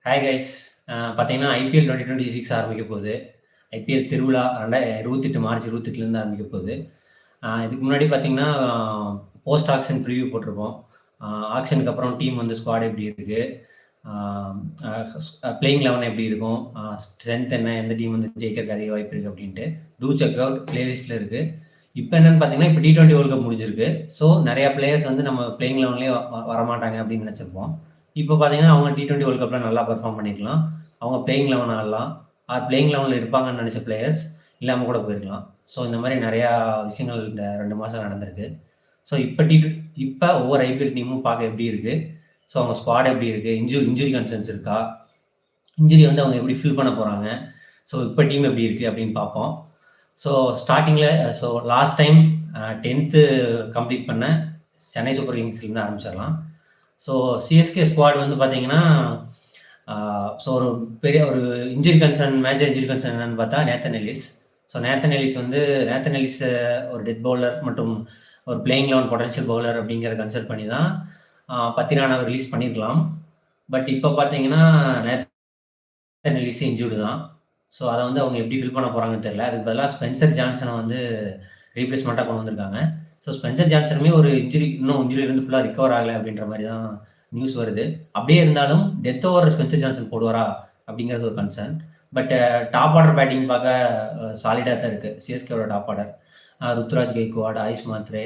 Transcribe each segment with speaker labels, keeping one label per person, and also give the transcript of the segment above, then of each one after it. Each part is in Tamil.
Speaker 1: Hi guys. பார்த்தீங்கன்னா, ஐபிஎல் 2026 ஆரம்பிக்க போகுது. ஐபிஎல் திருவிழா 28 மார்ச் 28லேருந்து ஆரம்பிக்க போகுது. இதுக்கு முன்னாடி பார்த்தீங்கன்னா, போஸ்ட் ஆக்ஷன் ப்ரிவ்யூ போட்டிருப்போம். ஆக்ஷனுக்கு அப்புறம் டீம் வந்து ஸ்குவாட் எப்படி இருக்கு? ஆ பிளேயிங் 11 எப்படி இருக்கும்? ஸ்ட்ரென்த் என்ன? எந்த டீம் வந்து ஜெயிக்கிறதுக்கு அதிக வாய்ப்பு இருக்கு அப்படின்ட்டு. டூ செக் அவுட் பிளேலிஸ்ட்ல இருக்கு. இப்ப என்னன்னு பார்த்தீங்கன்னா, இப்ப T20 வேர்ல்ட் கப் முடிஞ்சிருக்கு. ஸோ நெறைய பிளேயர்ஸ் வந்து நம்ம பிளேயிங் 11லயே வரமாட்டாங்க அப்படின்னு நெனச்சிருப்போம். இப்ப பார்த்தீங்கன்னா, அவங்க T20 வேர்ல்ட் கப்ல நல்லா பெர்ஃபார்ம் பண்ணியிருக்கலாம். அவங்க பிளேயிங் 11 ஆடலாம். பிளேயிங் 11ல இருப்பாங்கன்னு நெனச்ச பிளேயர்ஸ் இல்லாம கூட போயிருக்கலாம். ஸோ இந்த மாரி நெறையா விஷயங்கள் இந்த 2 மாசம் நடந்திருக்கு. ஸோ இப்ப ஒவ்வொரு ஐபிஎல் டீமும் பார்க்க எப்படி இருக்கு? ஸோ அவங்க ஸ்குவாட் எப்படி இருக்கு? இன்ஜுரி கன்சர்ன்ஸ் இருக்கா? இன்ஜுரி வந்து அவங்க எப்படி ஃபில் பண்ண போறாங்க? ஸோ இப்ப டீம் எப்படி இருக்கு அப்படின்னு பார்ப்போம். ஸோ ஸ்டார்ட்டிங்ல லாஸ்ட் டைம் 10th கம்ப்ளீட் பண்ண சென்னை சூப்பர் கிங்ஸ்லேருந்து ஆரம்பிச்சிடலாம். ஸோ சிஎஸ்கே ஸ்குவாட் வந்து பார்த்தீங்கன்னா, ஸோ ஒரு பெரிய ஒரு மேஜர் இன்ஜுரி கன்சர்ன் என்னன்னு பார்த்தா Nathan Ellis. So Nathan Ellis ஒரு டெத் பவுலர் மற்றும் ஒரு பிளேயிங் 11 பொட்டன்ஷியல் பவுலர் அப்படிங்கிறத கன்சிடர் பண்ணி தான் பத்திரானாவை ரிலீஸ் பண்ணியிருக்கலாம். பட் இப்போ பார்த்தீங்கன்னா நேத்தன் எல்லிஸ் இன்ஜூர்டு தான். ஸோ அதை வந்து அவங்க எப்படி ஃபில் பண்ண போகிறாங்கன்னு தெரியல. அதுக்கு பதிலாக ஸ்பென்சர் ஜான்சனை வந்து ரீப்ளேஸ்மெண்ட்டாக கொண்டு வந்திருக்காங்க. ஸோ ஸ்பென்சர் ஜான்சனுமே ஒரு இன்ஜுரியிலேருந்து ஃபுல்லாக ரிகவர் ஆகலை அப்படின்ற மாதிரி தான் நியூஸ் வருது. அப்படியே இருந்தாலும் டெத் ஓவர் ஸ்பென்சர் ஜான்சன் போடுவாரா அப்படிங்கிறது ஒரு concern. But top order batting பார்க்க சாலிடாக தான் இருக்குது சிஎஸ்கேவோட top order. Ruturaj Gaikwad, Ayush Mhatre,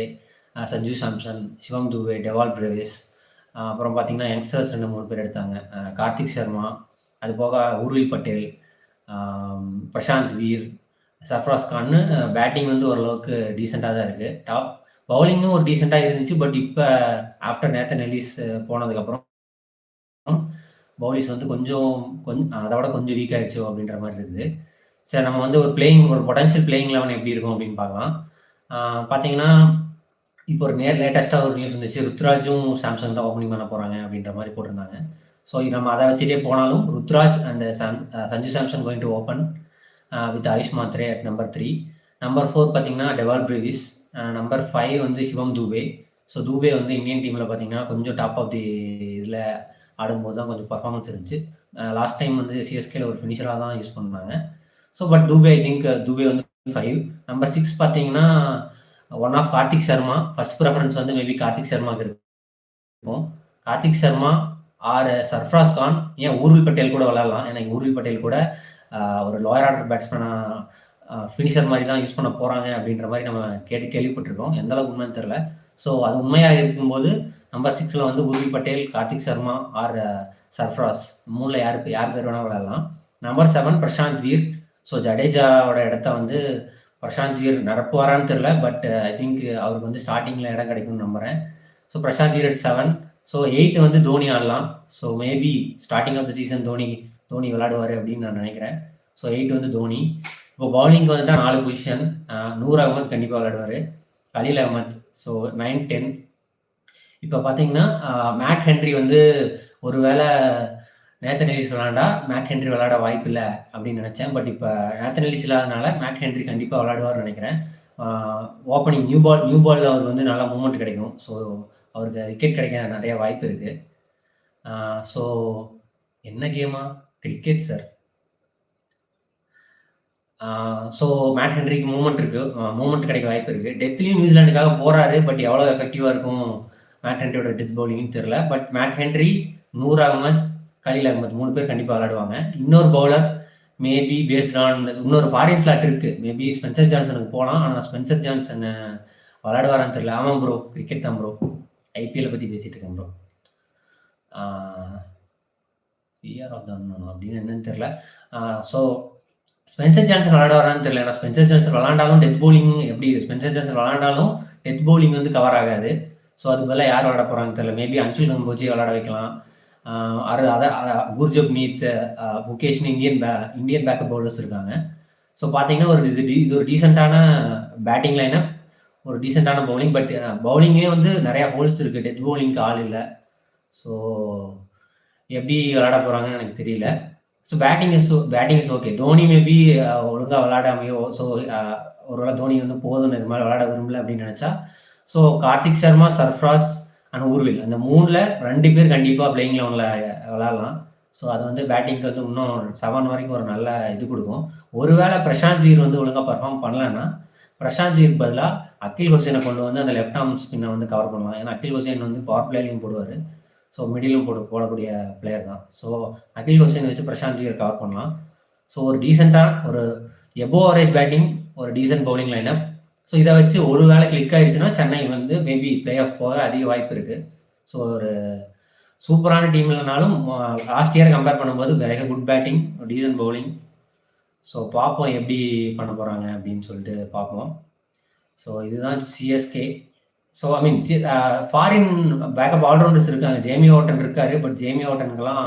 Speaker 1: Sanju Samson, Shivam Dube, Dewald Brevis, அப்புறம் பார்த்தீங்கன்னா யங்ஸ்டர்ஸ் 2-3 பேர் எடுத்தாங்க. கார்த்திக் சர்மா, அது போக உர்வில் பட்டேல், பிரசாந்த் வீர், சர்ஃப்ராஸ் கான்னு பேட்டிங் வந்து ஓரளவுக்கு டீசெண்டாக தான் இருக்குது. பவுலிங்கும் ஒரு டீசெண்டாக இருந்துச்சு. பட் இப்போ ஆஃப்டர் நேத்தன் எல்லிஸ் போனதுக்கப்புறம் பவுலிஸ் வந்து கொஞ்சம் அதை விட கொஞ்சம் வீக் ஆயிடுச்சோ அப்படின்ற மாதிரி இருக்குது. சரி, நம்ம வந்து ஒரு பொட்டன்ஷியல் பிளேயிங் 11 எப்படி இருக்கும் அப்படின்னு பார்க்கலாம். பார்த்தீங்கன்னா, இப்போ ஒரு லேட்டஸ்ட்டாக ஒரு நியூஸ் இருந்துச்சு. ருத்ராஜும் சாம்சங் தான் ஓப்பனிங் பண்ண போகிறாங்க அப்படின்ற மாதிரி போட்டிருந்தாங்க. ஸோ நம்ம அதை வச்சுட்டே போனாலும் Ruturaj and Sanju Samson going to open with AYUSH Mhatre at number 3. Number 4 பார்த்தீங்கன்னா டெவால் பிரேவிஸ். நம்பர் 5 வந்து சிவம் துபே. ஸோ துபே வந்து இந்தியன் டீமில் பார்த்தீங்கன்னா கொஞ்சம் டாப் ஆஃப் தி இதில் ஆடும்போது தான் கொஞ்சம் பர்ஃபார்மன்ஸ் இருந்துச்சு. லாஸ்ட் டைம் வந்து சிஎஸ்கேல ஒரு ஃபினிஷராக தான் யூஸ் பண்ணாங்க. ஸோ பட் துபே வந்து 5. நம்பர் 6 பார்த்தீங்கன்னா one of Karthik Sharma. First preference வந்து மேபி கார்த்திக் சர்மாவுக்கு இருக்கும். கார்த்திக் சர்மா ஆர் சர்ஃப்ராஸ் கான், ஏன் ஊர்வில் பட்டேல் கூட விளையாடலாம். ஏன்னா ஊர்வில் பட்டேல் கூட ஒரு லோயர் ஆர்டர் பேட்ஸ்மேனாக ஃபினிஷர் மாதிரி தான் யூஸ் பண்ண போகிறாங்க அப்படின்ற மாதிரி நம்ம கேள்விப்பட்டிருக்கோம். எந்த அளவுக்கு உண்மைன்னு தெரில. ஸோ அது உண்மையாக இருக்கும்போது நம்பர் 6ல் வந்து ஊர்வில் பட்டேல், கார்த்திக் சர்மா ஆர் சர்ஃப்ராஸ் 3ல் யார் பேர் வேணால் விளையாடலாம். நம்பர் 7 பிரசாந்த் வீர். ஸோ ஜடேஜாவோட இடத்த வந்து பிரசாந்த் வீர் நிரப்புவாரான்னு தெரில. பட் ஐ திங்க் அவருக்கு வந்து ஸ்டார்டிங்கில் இடம் கிடைக்கும்னு நம்புகிறேன். So Prashant Veer at 7. So 8 வந்து தோனி ஆடலாம். So maybe starting of the season Dhoni விளையாடுவார் அப்படின்னு நான் நினைக்கிறேன். ஸோ 8 வந்து தோனி. இப்போ பவுலிங்க்கு வந்துட்டா 4 பொசிஷன். நூர் அகமத் கண்டிப்பாக விளையாடுவார். கலீல் அகமத். ஸோ 9, 10. இப்போ பார்த்தீங்கன்னா மேட் ஹென்ரி வந்து ஒருவேளை நேத்தன் எல்லிஸ் விளையாண்டா மேட் ஹென்ரி விளையாட வாய்ப்பு இல்லை அப்படின்னு நினச்சேன். பட் இப்போ நேத்தன் எல்லிஸ் இல்லாதனால மேட் ஹென்ரி கண்டிப்பாக விளையாடுவார்னு நினைக்கிறேன். ஓப்பனிங் நியூ பாலில் அவருக்கு வந்து நல்லா மூவ்மெண்ட் கிடைக்கும். ஸோ அவருக்கு விக்கெட் கிடைக்க நிறைய வாய்ப்பு இருக்குது. ஸோ என்ன கேமா? Cricket sir. ஸோ மேட் ஹென்ரிக்கு மூவ்மெண்ட் கிடைக்க வாய்ப்பு இருக்குது. டெத்லேயும் நியூசிலாண்டுக்காக போகிறாரு. பட் எவ்வளோ எஃபெக்டிவாக இருக்கும் மேட் ஹென்ரியோட டெத் பவுலிங்னு தெரில. But Matt Henry, Noor Ahmad, Khaleel Ahmed 3 பேர் கண்டிப்பாக விளையாடுவாங்க. இன்னொரு பவுலர் மேபி பேஸ்ட் ஆன் இன்னொரு ஃபாரின் ஸ்லாட் இருக்குது. மேபி ஸ்பென்சர் ஜான்சனுக்கு போகலாம். ஆனால் ஸ்பென்சர் ஜான்சன் விளையாடுவாரான்னு தெரியல. ஆமாம் ப்ரோ, கிரிக்கெட் தான் ப்ரோ. ஐபிஎல்லை பற்றி பேசிகிட்டு இருக்கேன் bro. Fear of the unknown அப்படின்னு என்னன்னு தெரில. ஸோ ஸ்பென்சர் ஜான்சன் விளையாடுவாரான்னு தெரியல. ஏன்னா ஸ்பென்சர் ஜான்சன் விளையாண்டாலும் டெத் பவுலிங் எப்படி ஸ்பென்சர் ஜான்சன் விளையாண்டாலும் டெத் பவுலிங் வந்து கவர் ஆகாது. ஸோ அதுக்கு பதிலாக யார் விளையாட போகிறாங்கன்னு தெரியல. மேபி அன்சுல் கம்போஜி விளையாட வைக்கலாம். குர்ஜப்னீத், முகேஷ்னு இந்தியன் பேக்கப் பவுலர்ஸ் இருக்காங்க. ஸோ பார்த்தீங்கன்னா இது ஒரு டீசெண்டான பேட்டிங் லைனப், ஒரு டீசெண்டான பவுலிங். பட் பவுலிங்கே வந்து நிறையா ஹோல்ஸ் இருக்குது. டெத் பவுலிங்க்கு ஆள் இல்லை. ஸோ எப்படி விளையாட போகிறாங்கன்னு எனக்கு தெரியல. So batting is okay. Dhoni maybe ஒழுங்காக விளையாடாமையோ, ஸோ ஒருவேளை தோனி வந்து போதும் இது மாதிரி விளையாட விரும்பல அப்படின்னு நினச்சா, ஸோ கார்த்திக் சர்மா, சர்ஃப்ராஸ் அண்ட் ஊர்வில் அந்த 3ல் 2 பேர் கண்டிப்பாக பிளேயிங் 11ல் விளையாடலாம். ஸோ அது வந்து பேட்டிங்க்கு வந்து இன்னும் 7 வரைக்கும் ஒரு நல்ல இது குடுக்கும். ஒருவேளை பிரசாந்த் வீர் வந்து ஒழுங்கா பெர்ஃபார்ம் பண்ணலன்னா, பிரசாந்த் வீருக்கு பதிலா அகில் ஹுசைன கொண்டு வந்து அந்த லெஃப்ட் ஆர்ம் ஸ்பின்ன வந்து கவர் பண்ணலாம். ஏன்னா அகில் ஹுசைன் வந்து பவர் பிளேலயும் போடுவாரு. ஸோ மிடிலும் போடக்கூடிய பிளேயர் தான். ஸோ அகில் ஹுசைன் வச்சு பிரசாந்த் வீர கவர் பண்ணலாம். ஸோ ஒரு டீசென்ட்டா ஒரு எபோவ் அவரேஜ் பேட்டிங், ஒரு டீசென்ட் பவுலிங் லைனப். ஸோ இத வச்சு ஒரு வேளை கிளிக் ஆயிடுச்சுன்னா, சென்னை வந்து மேபி பிளே ஆஃப் போக அதிக வாய்ப்பு இருக்கு. ஸோ ஒரு சூப்பரான டீம் இல்லனாலும் லாஸ்ட் இயர் கம்பேர் பண்ணும்போது very good batting, decent bowling. So பார்ப்போம் எப்படி பண்ண போறாங்க அப்படின்னு சொல்லிட்டு பார்ப்போம். ஸோ இதுதான் CSK. So I mean foreign backup all-rounders இருக்காங்க. ஜேமி ஓட்டன் இருக்காரு. பட் ஜேமி ஓட்டனுக்கெல்லாம்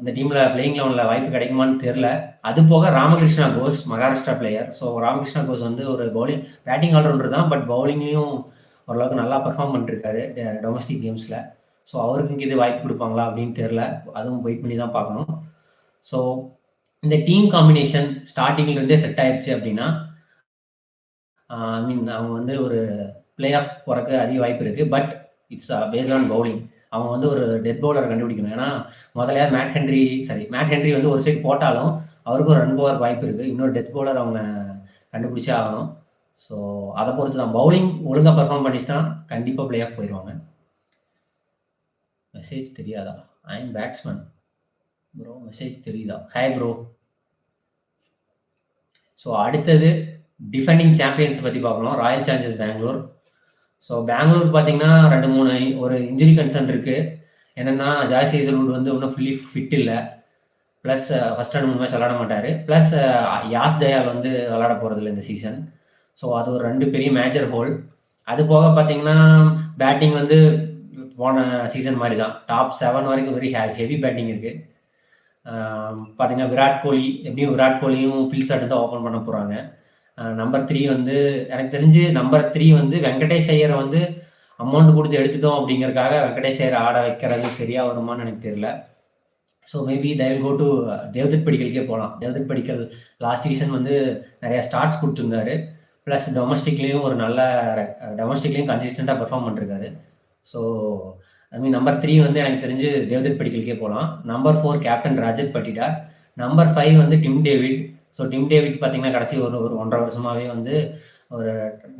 Speaker 1: இந்த டீம்ல பிளேயிங் 11ல வாய்ப்பு கிடைக்குமான்னு தெரியல. அது போக ராமகிருஷ்ணா கோஷ் மகாராஷ்டிரா பிளேயர். ஸோ ராமகிருஷ்ணா கோஷ் வந்து ஒரு பேட்டிங் ஆல்ரவுண்டர் தான். பட் பவுலிங்லயும் ஓரளவுக்கு நல்லா பெர்ஃபார்ம் பண்ணிருக்காரு டொமஸ்டிக் கேம்ஸ்ல. ஸோ அவருக்கு இங்கே இது வாய்ப்பு கொடுப்பாங்களா அப்படின்னு தெரியல. அதுவும் வெயிட் பண்ணி தான் பார்க்கணும். ஸோ இந்த டீம் காம்பினேஷன் ஸ்டார்டிங்ல இருந்தே செட் ஆயிருச்சு அப்படின்னா, ஐ மீன் அவங்க வந்து ஒரு பிளே ஆஃப் போறக்கு அதிக வாய்ப்பு இருக்கு. But it's based on bowling. அவங்க வந்து ஒரு டெத் பவுலர் கண்டுபிடிக்கணும். ஏன்னா முதல்ல மேட் ஹென்ரி வந்து ஒரு சைடு போட்டாலும் அவருக்கு ஒரு ரன் போவர் வாய்ப்பு இருக்கு. இன்னொரு டெத் பவுலர் அவங்க கண்டுபிடிச்சே ஆகணும். ஸோ அதை பொறுத்து தான். பவுலிங் ஒழுங்கா பெர்ஃபார்ம் பண்ணிச்சுன்னா கண்டிப்பா பிளே ஆஃப் போயிடுவாங்க. மெசேஜ் தெரியாதா? I am batsman bro. Message தெரியுதா? Hi bro. ஸோ அடுத்தது டிஃபெண்டிங் சாம்பியன்ஸ் பத்தி பார்க்கலாம். Royal Challengers Bengaluru. So Bengaluru பார்த்தீங்கன்னா 2-3 ஒரு இன்ஜுரி கன்சர்ன் இருக்கு. என்னன்னா ஜாஸ் ஹேசல்வுட் வந்து இன்னும் ஃபுல்லி ஃபிட் இல்லை. ப்ளஸ் ஃபர்ஸ்ட் 2-3 மேட்ச் விளாட மாட்டாரு. ப்ளஸ் யாஸ் தயால் வந்து விளாட போறதில்லை இந்த சீசன். ஸோ அது ஒரு 2 பெரிய மேஜர் ஹோல். அது போக பார்த்தீங்கன்னா பேட்டிங் வந்து போன சீசன் மாதிரி தான். டாப் 7 வரைக்கும் வெரி ஹெவி பேட்டிங் இருக்கு. பார்த்தீங்கன்னா விராட் கோலியும் ஃபில் ஷாட் தான் ஓப்பன் பண்ண போறாங்க. நம்பர் 3 வந்து எனக்கு தெரிஞ்சு நம்பர் 3 வந்து வெங்கடேஷ் ஐயரை வந்து அமௌண்ட் கொடுத்து எடுத்துட்டோம் அப்படிங்கறதுக்காக வெங்கடேஷ் ஐயரை ஆட வைக்கிறது சரியா வருமானு எனக்கு தெரியல. So maybe they will go to Devdutt படிக்கலுக்கே போகலாம். தேவ்தத் படிக்கல் லாஸ்ட் சீசன் வந்து நிறைய ஸ்டார்ட்ஸ் கொடுத்துருந்தாரு. ப்ளஸ் டொமஸ்டிக்லேயும் கன்சிஸ்டண்டாக பெர்ஃபார்ம் பண்ணிருக்காரு. ஸோ ஐ மீன் நம்பர் 3 வந்து எனக்கு தெரிஞ்சு தேவ்தத் படிக்கலுக்கே போகலாம். Number 4 captain Rajat Patidar. Number 5 வந்து Tim David. So Tim David பார்த்தீங்கன்னா கடைசி ஒரு 1.5 வருஷமாவே வந்து ஒரு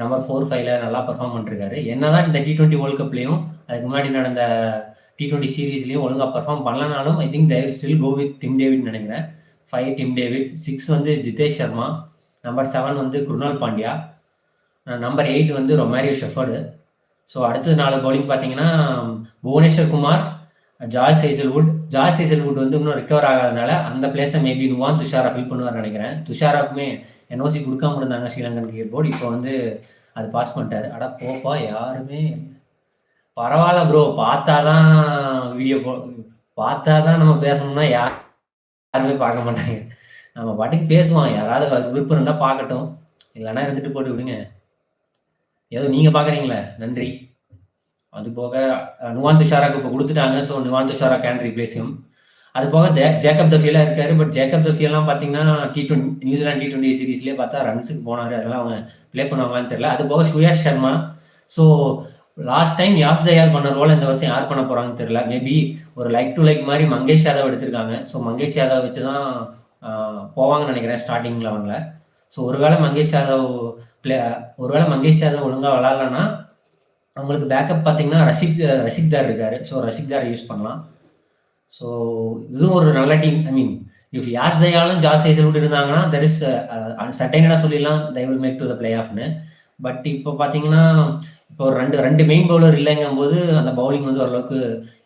Speaker 1: நம்பர் 4, 5ல நல்லா பெர்ஃபார்ம் பண்ணிருக்காரு. என்னதான் இந்த T20 வேர்ல்ட் கப்லையும் அதுக்கு முன்னாடி நடந்த T20 சீரீஸ்லையும் ஒழுங்கா பெர்ஃபார்ம் பண்ணலனாலும் I think they will still go with Tim David நினைக்கிறேன். 5 டிம் டேவிட், 6 வந்து ஜிதேஷ் சர்மா, நம்பர் 7 வந்து குருணால் பாண்டியா, நம்பர் 8 வந்து ரொமாரியோ ஷெஃபர்டு. ஸோ அடுத்தது 4 பவுலிங் பார்த்தீங்கன்னா புவனேஸ்வர் குமார், ஜாஸ் ஹேசல்வுட் வந்து இன்னும் ரிகவர் ஆகாதனால அந்த பிளேஸை மேபி நுவான் துஷாரா ஃபில் பண்ணுவார்னு நினைக்கிறேன். துஷாராவுக்குமே NOC கொடுக்காம இருந்தாங்க ஸ்ரீலங்கன் கிரிக்கெட் போர்டு. இப்போ வந்து அது பாஸ் பண்ணிட்டாரு. அட போப்பா, யாருமே பரவாயில்ல ப்ரோ. பார்த்தாதான் நம்ம பேசணும்னா யாருமே பார்க்க மாட்டாங்க. நம்ம பாட்டுக்கு பேசுவோம். யாராவது விருப்பம் இருந்தா பார்க்கட்டும், இல்லைன்னா இருந்துட்டு போட்டு விடுங்க. ஏதோ நீங்க பார்க்குறீங்களே, நன்றி. அது போக நுவான் துஷாராக்கு இப்போ கொடுத்துட்டாங்க. So Nuwan Dushara can replace him. அது போக ஜேக்கப் தஃபீலா இருக்காரு. பட் ஜேக்கப் தஃபீலாம் பார்த்தீங்கன்னா நியூசிலாந்து T20 சீரீஸ்லேயே பார்த்தா ரன்ஸுக்கு போனாரு. அதெல்லாம் அவங்க ப்ளே பண்ணுவாங்களான்னு தெரியல. அது போக Suyash Sharma. So last time Yash Dayal பண்ண ரோல் இந்த வருஷம் யார் பண்ண போறாங்கன்னு தெரியல. மேபி ஒரு லைக் டு லைக் மாதிரி மங்கேஷ் யாதவ் எடுத்திருக்காங்க. ஸோ மங்கேஷ் யாதவ் வச்சு தான் போவாங்கன்னு நினைக்கிறேன் ஸ்டார்டிங் 11ல. ஸோ ஒருவேளை மங்கேஷ் யாதவ் ஒழுங்கா விளாட்லன்னா அவங்களுக்கு பேக்கப் பார்த்தீங்கன்னா ரஷிக் தார் இருக்காரு. ஸோ ரஷிக் தார் யூஸ் பண்ணலாம். ஸோ இதுவும் ஒரு நல்ல team. I mean if Yash தயாலும் ஜாஸ் ஹேசல்வுட் இருந்தாங்கன்னா தெர் இஸ் சர்டைனாக சொல்லிடலாம் they will make to the play offனு. பட் இப்போ பார்த்தீங்கன்னா இப்போ ரெண்டு மெயின் பவுலர் இல்லைங்கும் போது அந்த பவுலிங் வந்து ஓரளவுக்கு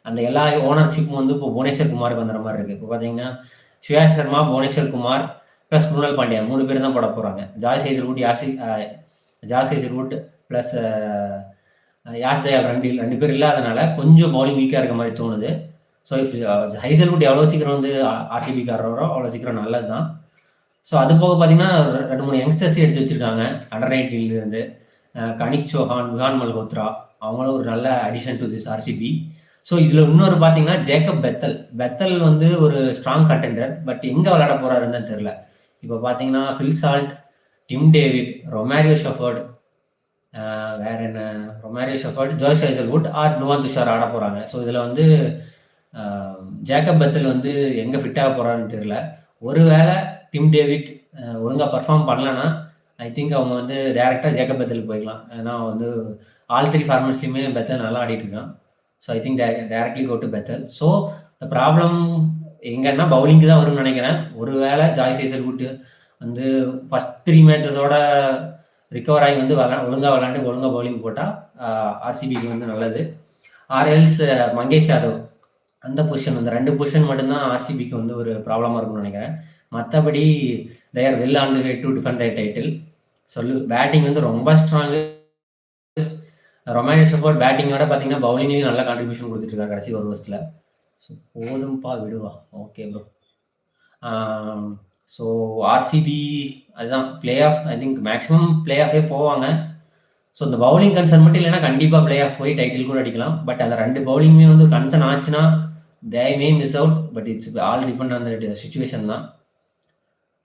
Speaker 1: அந்த எல்லா ஓனர்ஷிப்பும் வந்து இப்போ புவனேஸ்வர் குமாருக்கு வந்துற மாதிரி இருக்கு. இப்போ பார்த்தீங்கன்னா சுயாஷ் சர்மா, புவனேஸ்வர் குமார் ப்ளஸ் குருணால் பாண்டியா 3 பேர் தான் போட போறாங்க. ஜாஸ் ஹேசல்வுட் ப்ளஸ் யாஸ் தயால் 2 பேர் இல்லாதனால கொஞ்சம் பவுலிங் வீக்காக இருக்க மாதிரி தோணுது. ஸோ இஃப் ஹைசல்வுட் எவ்வளோ சீக்கிரம் வந்து RCBக்கு ஆடுறாரோ அவ்வளோ சீக்கிரம் நல்லது தான். ஸோ அது போக பார்த்தீங்கன்னா 2-3 யங்ஸ்டர்ஸ் எடுத்து வச்சிருக்காங்க அண்டர் 19 இருந்து. கனிக் சௌஹான், விஹான் மல்ஹோத்ரா, அவங்களும் ஒரு நல்ல addition to this RCB. So இதில் இன்னொரு பார்த்தீங்கன்னா ஜேக்கப் பெத்தல் வந்து ஒரு ஸ்ட்ராங் கண்டெண்டர். பட் எங்கே விளையாட போறாருன்னு தான் தெரியல. இப்போ பார்த்தீங்கன்னா Phil Salt, Tim David, Romario shepherd, வேற என்ன, ரொமாரியோ ஷெஃபர்ட், ஜாஸ் ஹேசல்வுட் ஆர் நுவான் துஷார் ஆட போறாங்க. ஸோ இதில் வந்து ஜேக்கப் பெத்தல் வந்து எங்க ஃபிட் ஆக போறான்னு தெரியல. ஒருவேளை டிம் டேவிட் ஒழுங்கா பெர்ஃபார்ம் பண்ணலன்னா, ஐ திங்க் அவங்க வந்து டைரக்ட்டா ஜேக்கப் பெத்தலுக்கு போயிக்கலாம். ஏன்னா வந்து ஆல் 3 ஃபார்மட்ஸ்லயுமே பெத்தல் நல்லா ஆடிட்டு இருக்கான். So I think directly go to Bethell. So the problem எங்கன்னா பவுலிங்க்கு தான் வரும்னு நெனைக்கிறேன். ஒருவேளை ஜாய் ஹேசல்வுட் வந்து ஃபர்ஸ்ட் 3 மேட்சஸோட ரிகவர் ஆகி வந்து ஒழுங்கா விளையாண்டு ஒழுங்கா பவுலிங் போட்டா ஆர்சிபிக்கு வந்து நல்லது. ஆர் எல்ஸ் மங்கேஷ் யாதவ் அந்த பொசிஷன் அந்த 2 பொசிஷன் மட்டும் தான் ஆர்சிபிக்கு வந்து ஒரு ப்ராப்ளமா இருக்கும்னு நெனைக்கிறேன். மத்தபடி they are well on the way to defend their title. Batting வந்து ரொம்ப ஸ்ட்ராங்கு. ரொமானியோ ஷெஃபர்ட் பேட்டிங்கோட பார்த்தீங்கன்னா, பவுலிங்லயும் நல்ல கான்ட்ரிபியூஷன் குடுத்துட்டு இருக்காரு கடைசி 1 வருஷத்துல. ஸோ போதும்பா விடுவா. Okay bro. ஸோ ஆர்சிபி அதுதான் play off I think maximum play ஆஃபே போவாங்க. ஸோ இந்த பவுலிங் கன்சர்ன் மட்டும் இல்லைன்னா கண்டிப்பா பிளே ஆஃப் போய் டைட்டில் கூட அடிக்கலாம். பட் அந்த 2 பவுலிங்குமே வந்து கன்சர்ன் ஆச்சுன்னா they may miss out. But it's all depend on the situation தான்.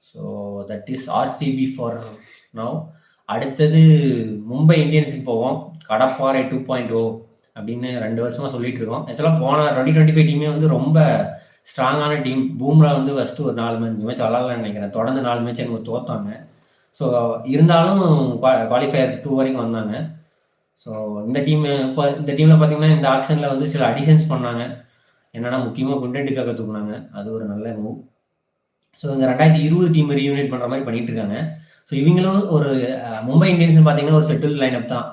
Speaker 1: So that is RCB for now. அடுத்தது மும்பை இந்தியன்ஸுக்கு போவோம். கடப்பாறை 2.0 அப்படின்னு 2 வருஷமா சொல்லிட்டு இருக்கோம். ஆக்சுவலாக போன 2025 டீமே வந்து ரொம்ப ஸ்ட்ராங்கான டீம். பூம்ரா வந்து ஃபர்ஸ்ட் ஒரு 4 மேட்ச் விளாட்லான்னு நினைக்கிறேன். தொடர்ந்து 4 மேட்ச் எனக்கு தோத்தாங்க. ஸோ இருந்தாலும் குவாலிஃபயர் 2 வரைக்கும் வந்தாங்க. ஸோ இந்த டீம் இப்போ இந்த டீமில் பார்த்தீங்கன்னா இந்த ஆக்ஷனில் வந்து சில அடிஷன்ஸ் பண்ணாங்க. என்னன்னா முக்கியமாக குண்டெண்டுக்காக தூக்குனாங்க. அது ஒரு நல்ல மூவ். ஸோ இந்த 2020 டீம் ரீயூனைட் பண்ணுற மாதிரி பண்ணிட்டு இருக்காங்க. ஸோ இவங்களும் ஒரு மும்பை இந்தியன்ஸ் பார்த்தீங்கன்னா ஒரு செட்டில் லைனப் தான்.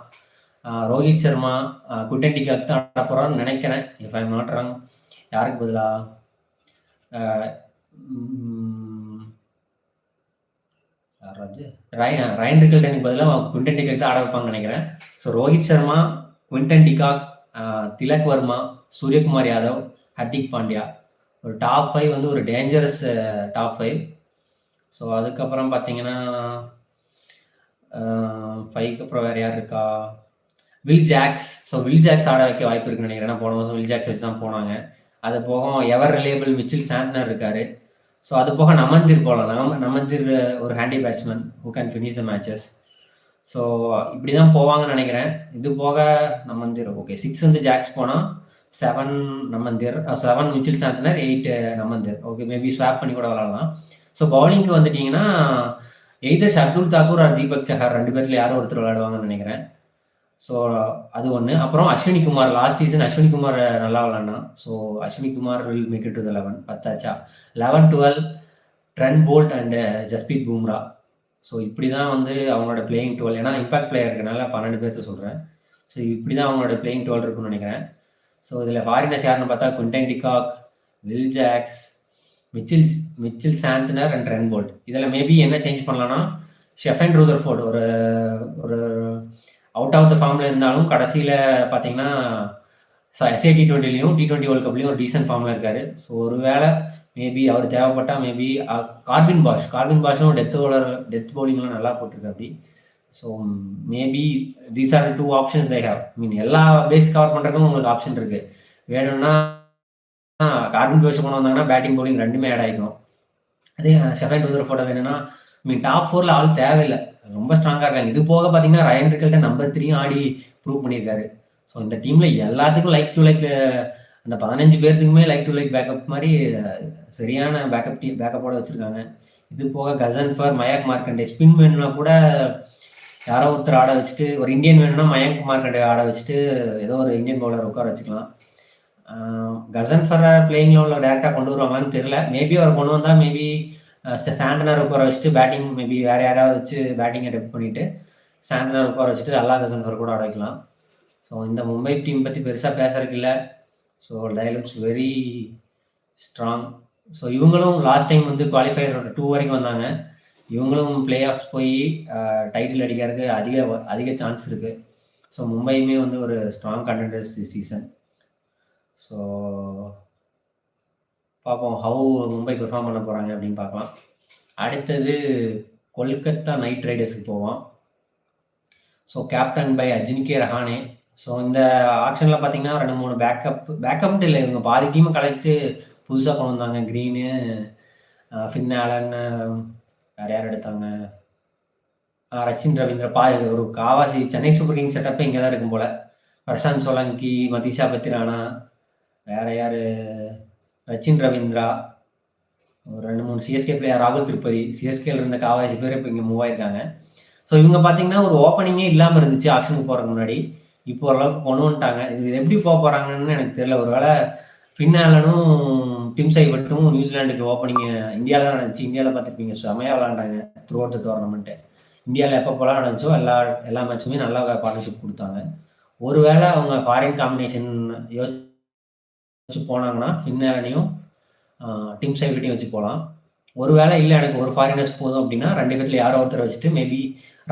Speaker 1: ரோஹித் சர்மா குண்டெண்டிக்காக தான் ஆட போகிறான்னு நினைக்கிறேன். If I am not wrong. யாருக்கு பதிலா யாராவது ரயன் ரிக்கல்டனுக்கு பதிலாக குவிண்டன் டிகாக் தான் ஆட வைப்பாங்கன்னு நினைக்கிறேன். So Rohit Sharma, Quinton de Kock, Tilak Varma, Suryakumar Yadav, Hardik Pandya ஒரு டாப் 5 வந்து ஒரு டேஞ்சரஸ் டாப் 5. ஸோ அதுக்கப்புறம் பார்த்தீங்கன்னா 5க்கு அப்புறம் வேறு யார் இருக்கா? Will Jacks. So Will Jacks ஆட வைக்க வாய்ப்பு இருக்குன்னு நினைக்கிறேன். ஏன்னா போன வருஷம் வில் ஜாக்ஸ் வச்சு தான் போனாங்க. அது போக எவர் ரிலேபிள் மிச்சில் சாண்ட்னர் இருக்காரு. ஸோ அது போக நமந்தீர் போகலாம். நமந்தீர் ஒரு handy batsman who can finish the matches. So இப்படி தான் போவாங்கன்னு நினைக்கிறேன். இது போக நமந்தீர் ஓகே 6 வந்து ஜாக்ஸ் போனால் 7 Naman Dhir, 7 Mitchell Santner, 8 Naman Dhir. Okay maybe swap பண்ணி கூட விளாடலாம். ஸோ பவுலிங்க்கு வந்துட்டிங்கன்னா எய்தர் ஷர்துல் தாக்கூர் ஆர் தீபக் சஹர் 2 பேர்ல யாரோ ஒருத்தர் விளையாடுவாங்கன்னு நினைக்கிறேன். ஸோ அது ஒன்று. அப்புறம் அஸ்வினி குமார் லாஸ்ட் சீசன் அஸ்வினி குமார் நல்லா விளாட்னான். So Ashwani Kumar will make it to the 11. 10 11, 12 Trent Boult and Jasprit Bumrah. So இப்படி தான் வந்து அவங்களோட பிளேயிங் 12. ஏன்னா இம்பாக்ட் பிளேயர் இருக்கனால 12 பேர்த்து சொல்கிறேன். ஸோ இப்படி தான் அவங்களோட பிளேயிங் 12 இருக்குன்னு நினைக்கிறேன். ஸோ இதில் ஃபாரினர்ஸ் யாருன்னு பார்த்தா Quinton de Kock, Will Jacks, Mitchell Santner and Trent Boult. இதில் மேபி என்ன சேஞ்ச் பண்ணலான்னா ஷெஃபன் ரூதர்ஃபோர்ட் ஒரு ஒரு அவுட் ஆஃப் த ஃபார்மில் இருந்தாலும் கடைசியில் பார்த்தீங்கன்னா எஸ்ஏ T20லையும் T20 வேர்ல்ட் கப்லையும் ஒரு டீசென்ட் ஃபார்மில் இருக்காரு. ஸோ ஒரு வேளை மேபி அவர் தேவைப்பட்டால் மேபி கார்வின் பாஷும் டெத் பவுலிங்லாம் நல்லா போட்டிருக்காப்படி. So maybe these are 2 options they have. Mean எல்லா பேஸ் கவர் பண்ணுறதுக்கும் உங்களுக்கு ஆப்ஷன் இருக்குது. வேணும்னா கார்வின் பாஷ் கொண்டு வந்தாங்கன்னா பேட்டிங் பவுலிங் 2மே ஆட் ஆகிக்கும். அதே ஷெஃபன் ரூதர்ஃபோர்ட் வேணும்னா டாப் 4ல் ஆள் தேவையில்லை, ரொம்ப ஸ்ட்ராங்காக இருக்காங்க. இது போக பார்த்தீங்கன்னா ரயன் ரிக்கல்டன் நம்பர் 3 ஆடி ப்ரூவ் பண்ணியிருக்காரு. ஸோ இந்த டீமில் எல்லாத்துக்கும் லைக் டு லைக் அந்த 15 பேர்த்துக்குமே லைக் டு லைக் பேக்கப் மாதிரி சரியான பேக்கப்போட வச்சுருக்காங்க. இது போக கசன்ஃபர், மயங்க் மார்க்கண்டே ஸ்பின் வேணும்னா கூட யாரோ ஒருத்தர் ஆட வச்சுட்டு, ஒரு இந்தியன் வேணும்னா மயங்க் மார்க்கண்டே ஆட வச்சுட்டு ஏதோ ஒரு இந்தியன் பவுலர் உட்கார வச்சுக்கலாம். கசன்ஃபரை பிளேயிங் லெவலில் டேரெக்டாக கொண்டு வருவாங்களான்னு தெரியல. மேபி அவர் கொண்டு வந்தால் மேபி சாண்டனர் உட்கார வச்சுட்டு பேட்டிங் மேபி வேறு யாராவது வச்சு பேட்டிங்கை டெப் பண்ணிவிட்டு சாண்டனர் உட்கார வச்சுட்டு அல்லா கசன்ஃபர் கூட ஆட வைக்கலாம். ஸோ இந்த மும்பை டீம் பற்றி பெருசாக பேசுறதுக்கு இல்லை. So they looks very strong. So இவங்களும் லாஸ்ட் டைம் வந்து குவாலிஃபயர் 2 வரைக்கும் வந்தாங்க. இவங்களும் பிளே ஆஃப்ஸ் போய் டைட்டில் அடிக்கிறதுக்கு அதிக சான்ஸ் இருக்குது. ஸோ மும்பையுமே வந்து ஒரு ஸ்ட்ராங் கண்டெண்டர்ஸ் சீசன். ஸோ பார்ப்போம் ஹவு மும்பை பெர்ஃபார்ம் பண்ண போகிறாங்க அப்படின்னு பார்க்கலாம். அடுத்தது கொல்கத்தா நைட் ரைடர்ஸுக்கு போவோம். So captain by Ajinkya Rahane. So இந்த ஆப்ஷனில் பார்த்தீங்கன்னா 2-3 பேக்கப்ட்டு இல்லை, இவங்க பாதி டீமை கலைச்சிட்டு புதுசாக கொண்டு வந்தாங்க. க்ரீனு, ஃபின் ஆலன், வேறு யார் எடுத்தாங்க, ரச்சின் ரவீந்திர. ஒரு காவாசி சென்னை சூப்பர் கிங்ஸ் செட்டப்பே இங்கே தான் இருக்கும் போல். பிரசாந்த் சோலங்கி, மதிஷா பத்திரானா, வேற யாரு? ரச்சின் ரவீந்திரா, ஒரு 2, 3 சிஎஸ்கே பிளேயர் ராகுல் திரிபதி. சிஎஸ்கேல இருந்த காவாசி பேர் இப்ப இங்க மூவ் ஆயிருக்காங்க. ஸோ இவங்க பார்த்தீங்கன்னா, ஒரு ஓப்பனிங்கே இல்லாம இருந்துச்சு ஆக்ஷனுக்கு போறதுக்கு முன்னாடி. இப்போ ஓரளவுக்கு கொண்டு வந்துட்டாங்க. இது எப்படி போறாங்கன்னு எனக்கு தெரியல. ஒரு வேள ஃபின் ஆலனும், டிம் சைபர்ட்டும் நியூசிலாந்துக்கு ஓப்பனிங் இந்தியால தான் நடந்துச்சு. இந்தியால பார்த்துருப்பீங்க செமையா விளையாண்டாங்க த்ரூ அவுட் த டோர்னமெண்ட். இந்தியால எப்பப்போலாம் நடந்துச்சோ எல்லா மேட்சுமே நல்லா பார்ட்னர்ஷிப் குடுத்தாங்க. ஒருவேள அவங்க ஃபாரின் காம்பினேஷன் யோசிச்சு போனாங்கன்னா, ஃபின் ஆலனையும், டிம் சைபர்ட்டையும் வச்சு போலாம். ஒருவேள இல்ல எனக்கு ஒரு ஃபாரினர்ஸ் போதும் அப்டின்னா, 2 பேத்துல யாரோ ஒருத்தர வச்சுட்டு மேபி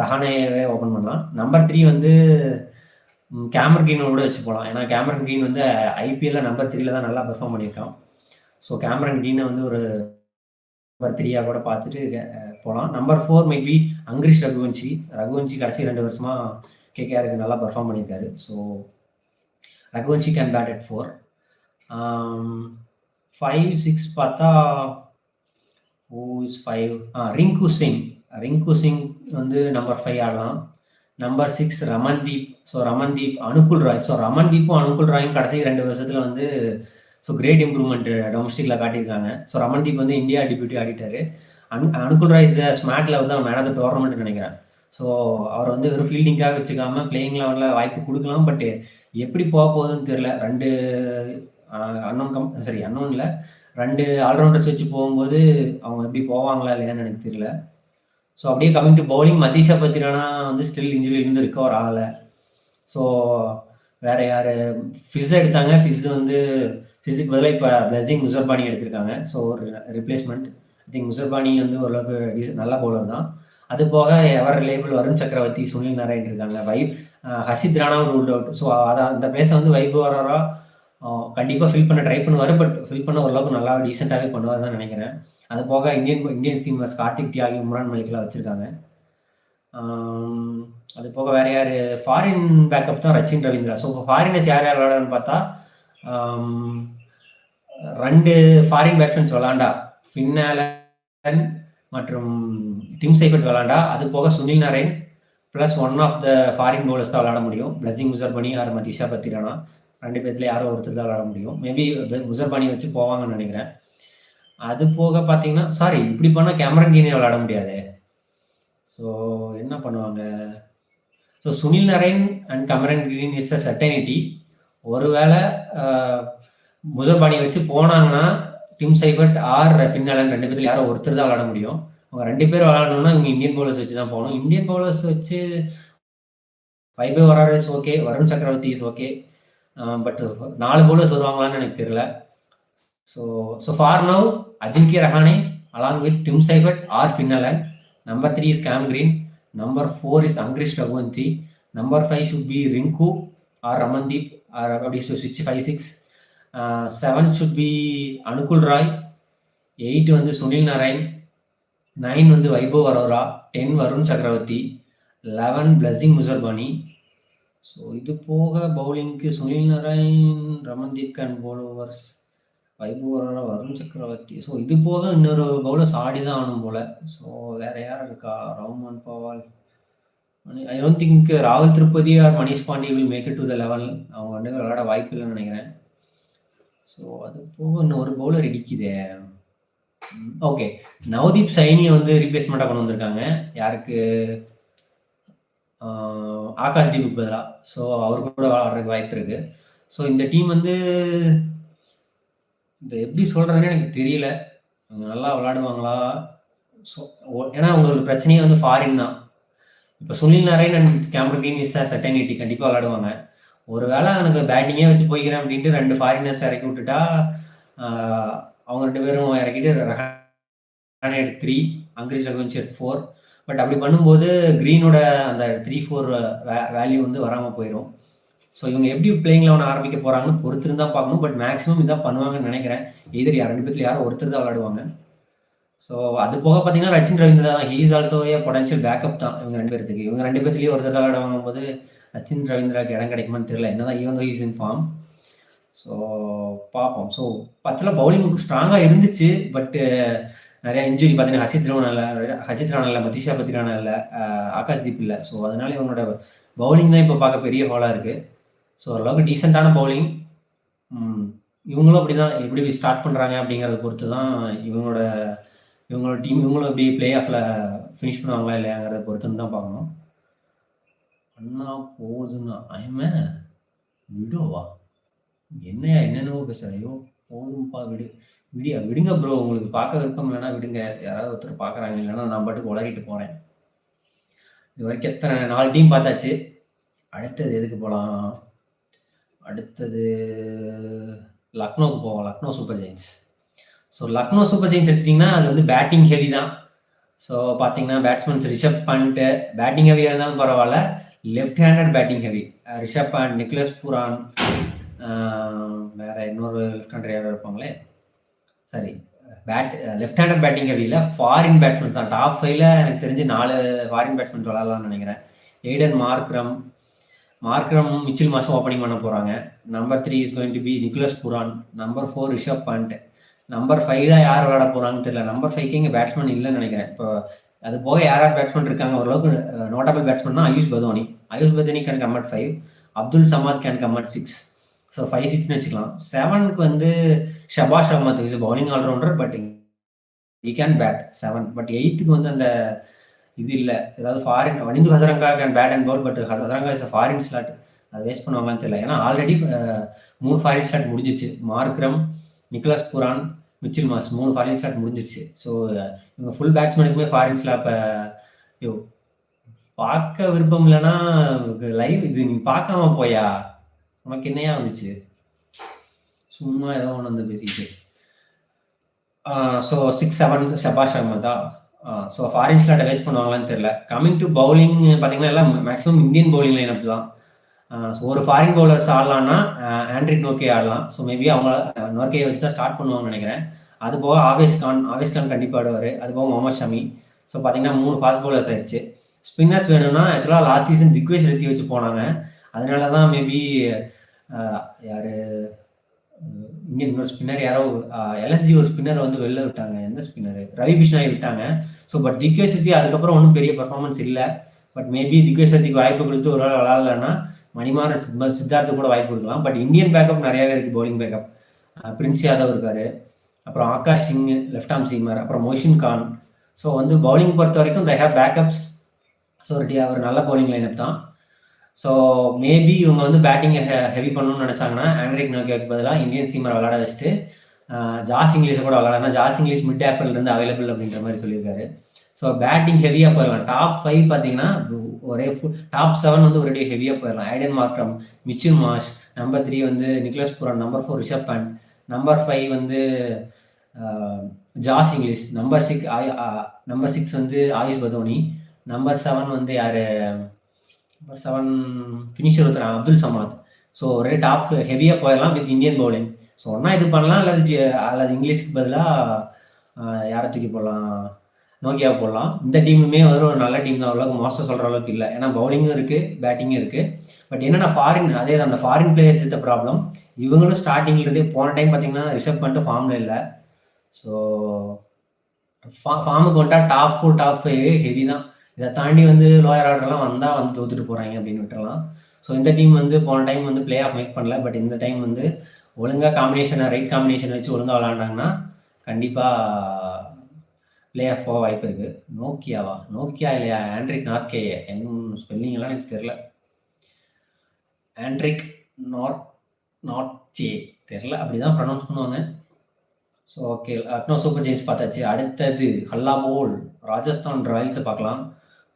Speaker 1: ரஹானேவே ஓப்பன் பண்ணலாம். நம்பர் 3 வந்து கேமரன் கிரீன கூட வச்சு போலாம். ஏன்னா கேமரன் கிரீன் வந்து ஐபிஎல்ல நம்பர் 3ல தான் நல்லா பெர்ஃபார்ம் பண்ணியிருக்கான். ஸோ கேமரன் கிரீன வந்து ஒரு நம்பர் 3யா கூட பார்த்துட்டு போலாம். Number 4 maybe Angkrish Raghuvanshi. ரகுவன்ஷி கடைசி 2 வருஷமா கேகேஆருக்கு நல்லா பெர்ஃபார்ம் பண்ணியிருக்காரு. So Raghuvanshi can bat at 4. 5, 6 பார்த்தா ஹூ இஸ் 5? ரிங்கு சிங். ரிங்கு சிங் வந்து நம்பர் 5 ஆடலாம். Number 6 Ramandeep. So Ramandeep, Anukul Roy. So ரமன்தீப்பும் அனுகுல் ராயும் கடைசி 2 வருஷத்துல வந்து கிரேட் இம்ப்ரூவ்மெண்ட் டொமஸ்டிக்ல காட்டியிருக்காங்க. ஸோ ரமன்தீப் வந்து இந்தியா டெபியூட்டி ஆடிட்டாரு. அனுகுல் ராய் ஸ்மார்ட் லெவல் தான் மேன் ஆஃப் த டோர்னமெண்ட் நினைக்கிறேன். ஸோ அவர் வந்து வெறும் ஃபீல்டிங்காக வச்சுக்காம பிளேயிங் லெவலில் வாய்ப்பு கொடுக்கலாம். பட் எப்படி போக போகுதுன்னு தெரியல. 2 அன்னோன்ல 2 ஆல்ரவுண்டர்ஸ் வச்சு போகும்போது அவங்க எப்படி போவாங்களா இல்லையான்னு எனக்கு தெரியல. ஸோ அப்படியே coming to bowling, Matheesha Pathirana வந்து ஸ்டில் இன்ஜுரியிலிருந்து ரிகவர் ஆகல. ஸோ வேற யாரு? ஃபிஸ் எடுத்தாங்க. ஃபிஸுக்கு பதிலாக இப்போ பிளஸிங் முசர்பானி எடுத்திருக்காங்க. ஸோ ஒரு ரிப்ளேஸ்மெண்ட். ஐ திங்க் முசர்பானி வந்து ஓரளவுக்கு நல்ல பவுலர் தான். அது போக எவர் ரிலேபிள் வருண் சக்கரவர்த்தி, சுனில் நாராயண் இருக்காங்க. ஹர்ஷித் ராணாவும் ரூல்ட் அவுட். ஸோ அந்த பிளேஸை வந்து வைபவ் வராரா கண்டிப்பாக ஃபில் பண்ண ட்ரை பண்ணுவார். பட் ஃபில் பண்ண ஓரளவுக்கு நல்லா டீசெண்டாகவே பண்ணுவார் தான் நினைக்கிறேன். அது போக இந்தியன் சீமர்ஸ் கார்த்திக் தியாகி, உம்ரான் மலிக்லாம் வச்சிருக்காங்க. அது போக வேற யாரு? ஃபாரின் பேக்கப் தான் ரச்சின் ரவீந்திரா. ஸோ ஃபாரினர்ஸ் யார் விளையாடுன்னு பார்த்தா 2 ஃபாரின் பேட்ஸ்மேன்ஸ் விளாண்டா, ஃபின் ஆலன் மற்றும் டிம் சைபர்ட் விளாண்டா, அது போக Sunil Narine plus one of the foreign bowlers தான் விளாட முடியும். Blessing Muzarabani or Matheesha Pathirana 2 பேர்த்துல யாரோ ஒருத்தர் தான் விளாட முடியும். மேபி முசர்பானி வச்சு போவாங்கன்னு நினைக்கிறேன். அது போக பார்த்தீங்கன்னா இப்படி பண்ணால் கேமரன் கிரீனே விளாட முடியாது. ஸோ என்ன பண்ணுவாங்க? So Sunil Narayan and Cameron green is a certainty. ஒருவேளை முசர்பானி வச்சு போனாங்கன்னா டிம் சைபர்ட் ஆர் ஃபின் ஆலன் 2 பேர்த்துல யாரோ ஒருத்தர் தான் விளாட முடியும். அவங்க 2 பேர் விளாடணும்னா இவங்க இந்தியன் பவுலர்ஸ் வச்சு தான் போகணும். இந்தியன் பவுலர்ஸ் வச்சு வைபவ் வராரு இஸ் ஓகே, வருண் சக்கரவர்த்தி இஸ் ஓகே. பட் 4 பவுலர்ஸ் வருவாங்களான்னு எனக்கு தெரியல. So for now Ajinkya Rahane along with Tim Seifert or Finn Allen. Number 3 is Cam Green. Number 4 is Angrish Raghuvanshi. Number 5 should be Rinku or Ramandeep, or about to switch 5-6. 7 should be Anukul Roy. 8 வந்து சுனில் நாராயண். 9 வந்து வைபவ் அரோரா. 10 வருண் சக்கரவர்த்தி. 11 பிளஸிங் முசர்பானி. ஸோ இது போக பவுலிங்க்கு சுனில் நாராயண், ரமன்தீப் அண்ட் பவுலர்ஸ் வைபவ் அரோரா, வருண் சக்கரவர்த்தி. ஸோ இது போக இன்னொரு பவுலர்ஸ் ஆடி தான் ஆகணும் போல. ஸோ வேற யார் இருக்கா? ரவுமன் பவால். ஐ டோன்ட் திங்க் ராகுல் Tripathi or Manish Pandey will make it to the level. அவங்க வந்து விளையாட வாய்ப்பு இல்லைன்னு நினைக்கிறேன். ஸோ அது போக இன்னும் ஒரு பவுலர் இடிக்குதே. ஓகே, நவதீப் சைனியை வந்து ரீப்ளேஸ்மெண்ட்டாக கொண்டு வந்திருக்காங்க. யாருக்கு? ஆகாஷ் தீபுக்கு பதிலாக. ஸோ அவர் கூட விளையாடுறதுக்கு வாய்ப்பு இருக்கு. ஸோ இந்த டீம் வந்து இந்த எப்படி சொல்றதுன்னு எனக்கு தெரியல. அவங்க நல்லா விளையாடுவாங்களா? ஸோ ஏன்னா உங்களுக்கு பிரச்சனையே வந்து ஃபாரின் தான். இப்போ Sunil Narayan and Cameron green is certainty, கண்டிப்பாக விளையாடுவாங்க. ஒரு வேளை எனக்கு பேட்டிங்கே வச்சு போய்க்கிறேன் அப்படின்ட்டு 2 ஃபாரினர்ஸ் இறக்கி விட்டுட்டா அவங்க 2 பேரும் இறக்கிட்டு Rahane at 3, Angkrish Raghuvanshi at 4. But அப்படி பண்ணும்போது கிரீனோட அந்த 3-4 வேல்யூ வந்து வராமல் போயிடும். ஸோ இவங்க எப்படி பிளேயிங் லெவன் ஆரம்பிக்க போறாங்கன்னு பொறுத்திருந்து தான் பார்க்கணும். பட் மேக்ஸிமம் இதான் பண்ணுவாங்கன்னு நினைக்கிறேன். எதிர் 2 பேர்த்துல யாரோ ஒருத்தர் தான் விளையாடுவாங்க. ஸோ அது போக பார்த்தீங்கன்னா ரச்சின் ரவீந்திரா தான். He is also a potential backup தான் இவங்க 2 பேர்த்துக்கு. இவங்க 2 பேர்த்துலேயே ஒருத்தர் தான் விளையாடுவாங்க போது ரச்சின் ரவீந்திராக்கு இடம் கிடைக்குமான்னு தெரியல. என்னதான் even though is in form. So பார்ப்போம். ஸோ ஆக்சுவலாக பவுலிங் ஸ்ட்ராங்காக இருந்துச்சு. பட் நிறைய இன்ஜுரி பார்த்தீங்கன்னா ஹர்ஷித் ராணா இல்லை, மதீஷா பத்திரானா இல்லை, ஆகாஷ்தீப் இல்லை. ஸோ அதனால இவங்களோட பவுலிங் தான் இப்போ பார்க்க பெரிய ஹோலாக இருக்குது. ஸோ ஓரளவுக்கு டீசெண்டான பவுலிங். இவங்களும் அப்படிதான். எப்படி ஸ்டார்ட் பண்றாங்க அப்படிங்கிறத பொறுத்து தான் இவங்களோட இவங்களோட டீம் இவங்களும் எப்படி பிளே ஆஃப்ல ஃபினிஷ் பண்ணுவாங்களா இல்லையாங்கிறத பொறுத்துன்னு தான் பார்க்கணும். அண்ணா போதுன்னா ஐயமே விடோவா? என்னையா என்னென்னவோ பேசுற? ஐயோ! போதும்பா விடு. விடுங்க ப்ரோ. உங்களுக்கு பார்க்க விருப்பம் இல்லன்னா விடுங்க. யாராவது ஒருத்தர் பார்க்குறாங்க. இல்லன்னா நான் பாட்டுக்கு உளறிட்டு போறேன். இதுவரைக்கும் எத்தன 4 டீம் பார்த்தாச்சு. அடுத்தது எதுக்கு போலாம்? அடுத்தது லக்னோவுக்கு போவோம். Lucknow Super Giants. So Lucknow Super Giants எடுத்துட்டீங்கன்னா, அது வந்து பேட்டிங் ஹெவி தான். ஸோ பார்த்தீங்கன்னா, பேட்ஸ்மேன்ஸ் ரிஷப் பண்ட் பேட்டிங் ஹெவியா இருந்தாலும் பரவால்ல. Left handed batting heavy. Rishabh Pant, Nicholas Pooran, வேற இன்னொரு லெஃப்ட் ஹேண்டர் யாரோ இருப்பாங்களே. சாரி லெஃப்ட் ஹேண்டர் பேட்டிங் ஹெவியில் ஃபாரின் பேட்ஸ்மேன் தான். டாப் 5ல எனக்கு தெரிஞ்சு 4 ஃபாரின் பேட்ஸ்மேன் விளாட்லாம்னு நினைக்கிறேன். எய்டன் மார்க்ரம் மிச்சில் மாசம் ஓப்பனிங் பண்ண போகிறாங்க. Number 3 is going to B Nicolas Pooran. Number 4 Rishabh Pant. Number 5 தான் யார் விளாட போகிறாங்கன்னு தெரியல. நம்பர் 5க்கு இங்கே பேட்ஸ்மேன் இல்லைன்னு நினைக்கிறேன். இப்போ அது போக யார் பேட்ஸ்மேன் இருக்காங்க ஓரளவுக்கு நோட்டபிள் பேட்ஸ்மேன்னா Ayush Badoni can come at 5. Abdul Samad can come at 6. So 5, 6ன்னு வச்சுக்கலாம். 7க்கு வந்து Shahbaz Ahmed is bowling all rounder, but he can bat 7. But 8க்கு வந்து அந்த இது இல்லை. ஏதாவது foreign Wanindu Hasaranga can bat and bowl, but Hasaranga is foreign slot. அதை வேஸ்ட் பண்ணுவாங்களான்னு தெரியல. ஏன்னா ஆல்ரெடி 3 ஃபாரின் ஸ்லாட் முடிஞ்சிச்சு. Markram, Nicholas Pooran, Mitchell Marsh 3 foreign slot முடிஞ்சிச்சு. ஸோ இவங்க ஃபுல் பேட்ஸ்மேனுக்குமே ஃபாரின் ஸ்லாப் பார்க்க விருப்பம் இல்லைன்னா லைவ் இது நீ பார்க்காம போயா? உனக்கு என்னையா வந்துச்சு? சும்மா ஏதோ ஒன்று வந்து பேசிட்டு. So 6, 7 Sabash அஹ்மதா. So foreign ஸ்லாட்டை waste பண்ணுவாங்களான்னு தெரியல. கமிங் டு பவுலிங் பார்த்தீங்கன்னா எல்லாம் மேக்ஸிமம் இந்தியன் பவுலிங் லைனப் தான். ஸோ ஒரு ஃபாரின் பவுலர்ஸ் ஆடலான்னா ஆண்ட்ரிக் நோக்கே ஆடலாம். ஸோ மேபி அவங்க நோர்கேயை வச்சு தான் ஸ்டார்ட் பண்ணுவாங்கன்னு நினைக்கிறேன். அது போக ஆவேஸ் கான் கண்டிப்பாக ஆடுவார். அது போக முகமது ஷமி. ஸோ பார்த்தீங்கன்னா 3 ஃபாஸ்ட் பவுலர்ஸ் ஆயிடுச்சு. ஸ்பின்னர்ஸ் வேணும்னா ஆக்சுவலாக லாஸ்ட் சீசன் திக்வேஷ் ரெத்தி வச்சு போனாங்க. அதனால தான் மேபி யார் இந்தியன் இன்னொரு ஸ்பின்னர் யாரோ எல்எஸ்ஜி ஒரு ஸ்பின்னர் வந்து வெளில விட்டாங்க. எந்த ஸ்பின்னர்? ரவி பிஷ்னாயை விட்டாங்க. ஸோ பட் திக்வேஷ் ரெத்தி அதுக்கப்புறம் ஒன்றும் பெரிய பர்ஃபார்மன்ஸ் இல்லை. பட் மேபி திக்வேஷ் ரெத்திக்கு வாய்ப்பு கொடுத்து ஒரு வேளை விளாட்லன்னா மணிமாறன் சித்தார்த்து கூட வாய்ப்பு கொடுக்கலாம். பட் இந்தியன் பேக்கப் நிறையாவே இருக்குது. பவுலிங் பேக்கப் பிரின்ஸ் யாதவ் இருக்காரு, அப்புறம் Akash Singh left arm seamer, அப்புறம் மொஹின் கான். ஸோ வந்து பவுலிங் பொறுத்த வரைக்கும் தே ஹேவ் பேக்கப்ஸ். ஸோ ஒரு நல்ல பவுலிங் லைனப் தான். ஸோ மேபி இவங்க வந்து பேட்டிங் ஹெவி பண்ணணும்னு நினச்சாங்கன்னா ஆண்ட்ரிக் நோக்கியாவுக்கு பதிலாக இந்தியன் சீமர் விளாட வச்சுட்டு ஜாஸ் இங்கிலீஷை கூட விளாடனா ஜாஸ் இங்கிலீஷ் மிட் ஏப்ரல்லேருந்து அவைலபிள் அப்படின்ற மாதிரி சொல்லியிருக்காரு. ஸோ பேட்டிங் ஹெவியாக போயிடலாம். டாப் 5 பார்த்தீங்கன்னா ஒரே டாப் 7 வந்து ஒரே ஹெவியாக போயிடலாம். Aiden Markram, Mitchell Marsh. Number 3 வந்து Nicholas Pooran. Number 4 Rishabh Pant. Number 5 வந்து ஜாஸ் இங்கிலீஷ். நம்பர் 6 வந்து ஆயுஷ் பதோனி. நம்பர் 7 வந்து யார்? நம்பர் 7 ஃபினிஷர் ஒருத்தர் அப்துல் சமாத். ஸோ ஒரே டாப் ஹெவியாக போயிடலாம் வித் இந்தியன் பவுலிங். ஸோ ஒன்றா இது பண்ணலாம், அல்லது இங்கிலீஷ்க்கு பதிலாக யாரை தூக்கி போடலாம்? நோக்கியாவை போடலாம். இந்த டீமுமே வந்து ஒரு நல்ல டீம் தான். அவ்வளோக்கு மோசம் சொல்கிற அளவுக்கு இல்லை. ஏன்னா பவுலிங்கும் இருக்குது, பேட்டிங்கும் இருக்குது. பட் என்னென்னா ஃபாரின் அதே தான். அந்த ஃபாரின் பிளேயர்ஸ் இருந்த ப்ராப்ளம். இவங்களும் ஸ்டார்டிங்லேருந்தே போன டைம் பார்த்தீங்கன்னா ரிஷப் பண்ணிட்டு ஃபார்மில் இல்லை. ஸோ ஃபார்முக்கு வந்துட்டால் டாப் 4 டாப் 5 ஹெவி தான். இதை தாண்டி வந்து லோயர் ஆர்டர்லாம் வந்தால் வந்து தோத்துட்டு போகிறாங்க அப்படின்னு விட்டுறலாம். ஸோ இந்த டீம் வந்து போன டைம் வந்து பிளே ஆஃப் மேக் பண்ணல. பட் இந்த டைம் வந்து ஒழுங்காக ரைட் காம்பினேஷன் வச்சு ஒழுங்காக விளாண்டாங்கன்னா கண்டிப்பாக பிளே ஆஃப் போக வாய்ப்பு இருக்குது. நோக்கியா இல்லையா? ஆண்ட்ரிக் நார்கே. என்ன ஸ்பெல்லிங் எல்லாம் எனக்கு தெரில. ஆண்ட்ரிக் நாட்சே தெரில, அப்படி தான் ப்ரொனவுன்ஸ் பண்ணுவாங்க. So okay, Lucknow super giants பார்த்தாச்சு. அடுத்தது ஹல்லா போல் ராஜஸ்தான் ராயல்ஸை பார்க்கலாம்.